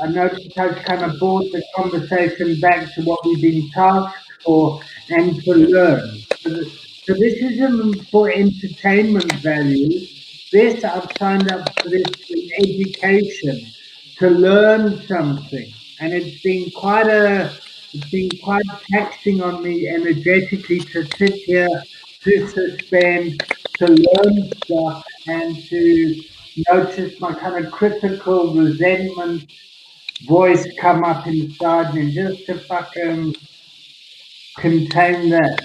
I noticed how it's kind of brought the conversation back to what we've been tasked for and to learn. So this isn't for entertainment value. This, I've signed up for this in education to learn something. And it's been quite taxing on me energetically to sit here, to suspend, to learn stuff, and to notice my kind of critical resentment voice come up inside me, just to fucking contain that.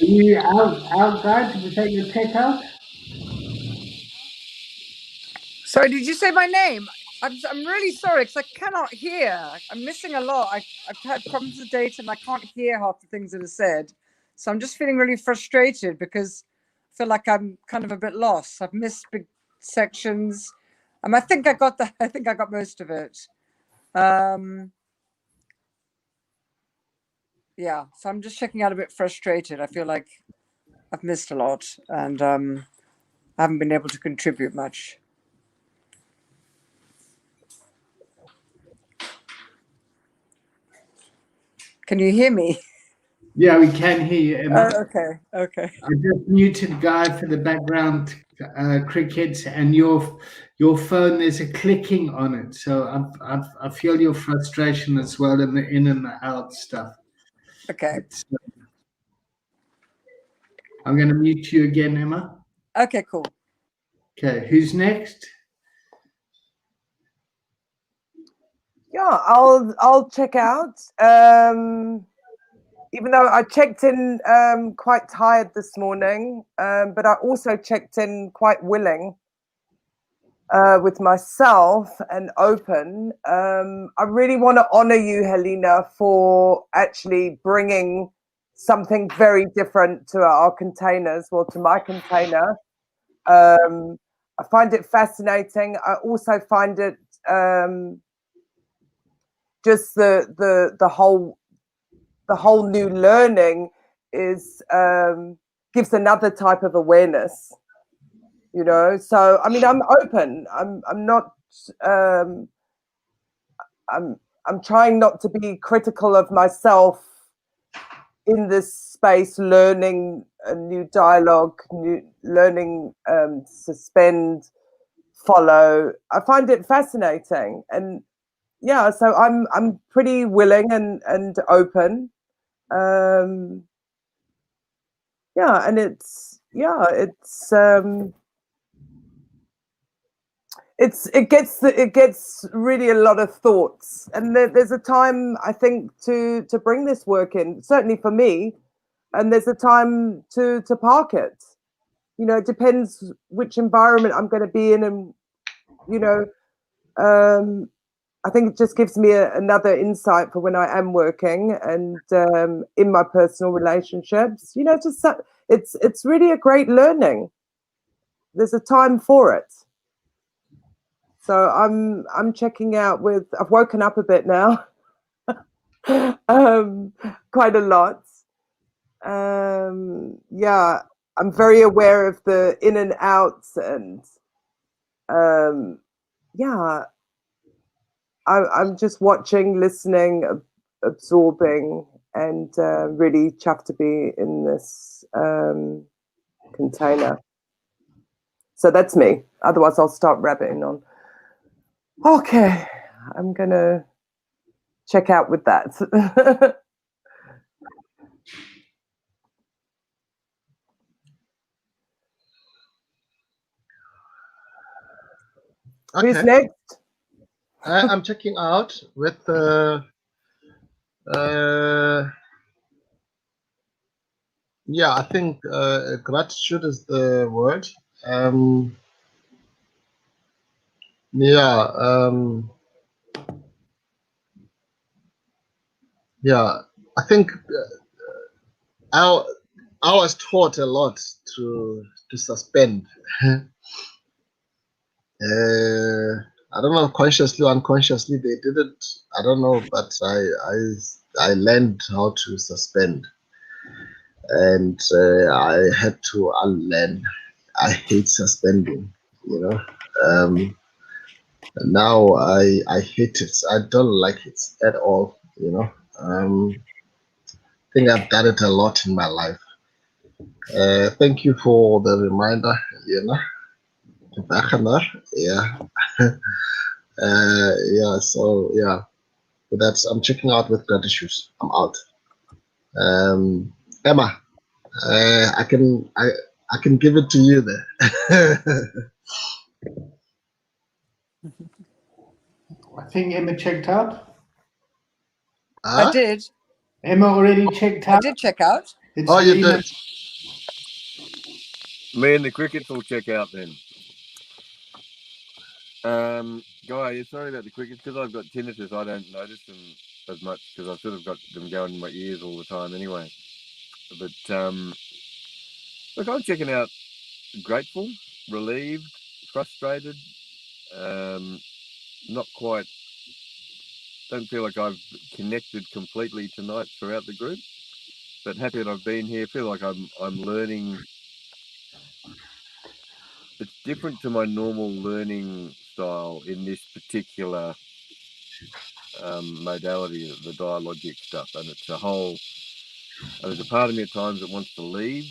Are you out, guys? Did you take your tech out? Sorry, did you say my name? I'm really sorry because I cannot hear. I'm missing a lot. I've had problems with data and I can't hear half the things that are said. So I'm just feeling really frustrated because I feel like I'm kind of a bit lost. I've missed big sections. I think I got most of it. Yeah, so I'm just checking out a bit frustrated. I feel like I've missed a lot and I haven't been able to contribute much. Can you hear me? Yeah, we can hear you, Emma. Okay. I just muted Guy for the background crickets, and your phone. There's a clicking on it, so I feel your frustration as well in the in and the out stuff. Okay. I'm going to mute you again, Emma. Okay, cool. Okay, who's next? Yeah, I'll check out. Even though I checked in quite tired this morning, but I also checked in quite willing with myself and open. I really want to honor you, Helena, for actually bringing something very different to our containers, well, to my container. I find it fascinating. I also find it just the whole new learning is gives another type of awareness, you know. So I mean, I'm open. I'm not. I'm trying not to be critical of myself in this space, learning a new dialogue, learning suspend, follow. I find it fascinating, and yeah, so I'm pretty willing and open. Yeah, and it gets really a lot of thoughts, and there's a time I think to bring this work in, certainly for me, and there's a time to park it. You know, it depends which environment I'm going to be in, and you know, I think it just gives me another insight for when I am working and in my personal relationships. You know, just it's really a great learning. There's a time for it. So I'm checking out with. I've woken up a bit now, quite a lot. Yeah, I'm very aware of the in and outs, and yeah, I'm just watching, listening, absorbing, and really chuffed to be in this container. So that's me. Otherwise, I'll start rabbiting on. Okay, I'm going to check out with that. Who's Okay. next? I'm checking out with yeah, I think gratitude is the word. Yeah, I think I was taught a lot to suspend. I don't know, consciously or unconsciously they did it. I don't know, but I learned how to suspend, and I had to unlearn. I hate suspending, you know. Now I hate it. I don't like it at all, you know. I think I've done it a lot in my life. Thank you for the reminder, Helena. Yeah. Yeah, so yeah. But that's I'm checking out with gratitude. I'm out. Emma, I can give it to you there. I think Emma checked out. I did. Emma already checked I out. did check out. It's Oh, you Helena. did. Me and the crickets will check out then. Guy, sorry about the crickets, because I've got tinnitus. I don't notice them as much because I've sort of got them going in my ears all the time anyway. But look, I'm checking out grateful, relieved, frustrated, not quite. Don't feel like I've connected completely tonight throughout the group, but happy that I've been here. Feel like I'm learning. It's different to my normal learning style in this particular modality, the dialogic stuff, and it's a whole. There's a part of me at times that wants to leave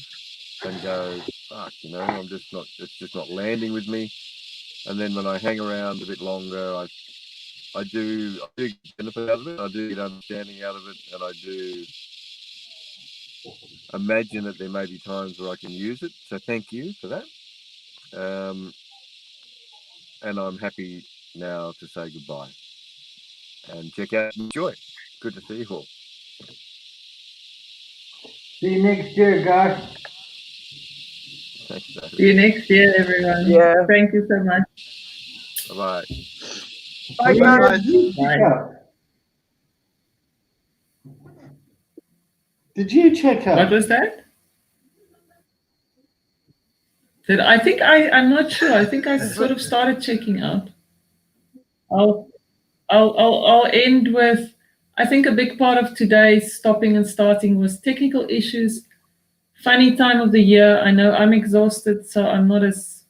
and go, fuck, you know, I'm just not. It's just not landing with me. And then when I hang around a bit longer, I do get benefit out of it. I do get understanding out of it, and I do imagine that there may be times where I can use it. So thank you for that. And I'm happy now to say goodbye and check out and enjoy. Good to see you all. See you next year, guys. Thanks, David. See you next year, everyone. Yeah. Thank you so much. Bye-bye. Bye, Helena, guys. did you check out? Did you check out? What was that? I think I'm not sure. I think I sort of started checking out. I'll end with, I think a big part of today's stopping and starting was technical issues. Funny time of the year. I know I'm exhausted, so I'm not as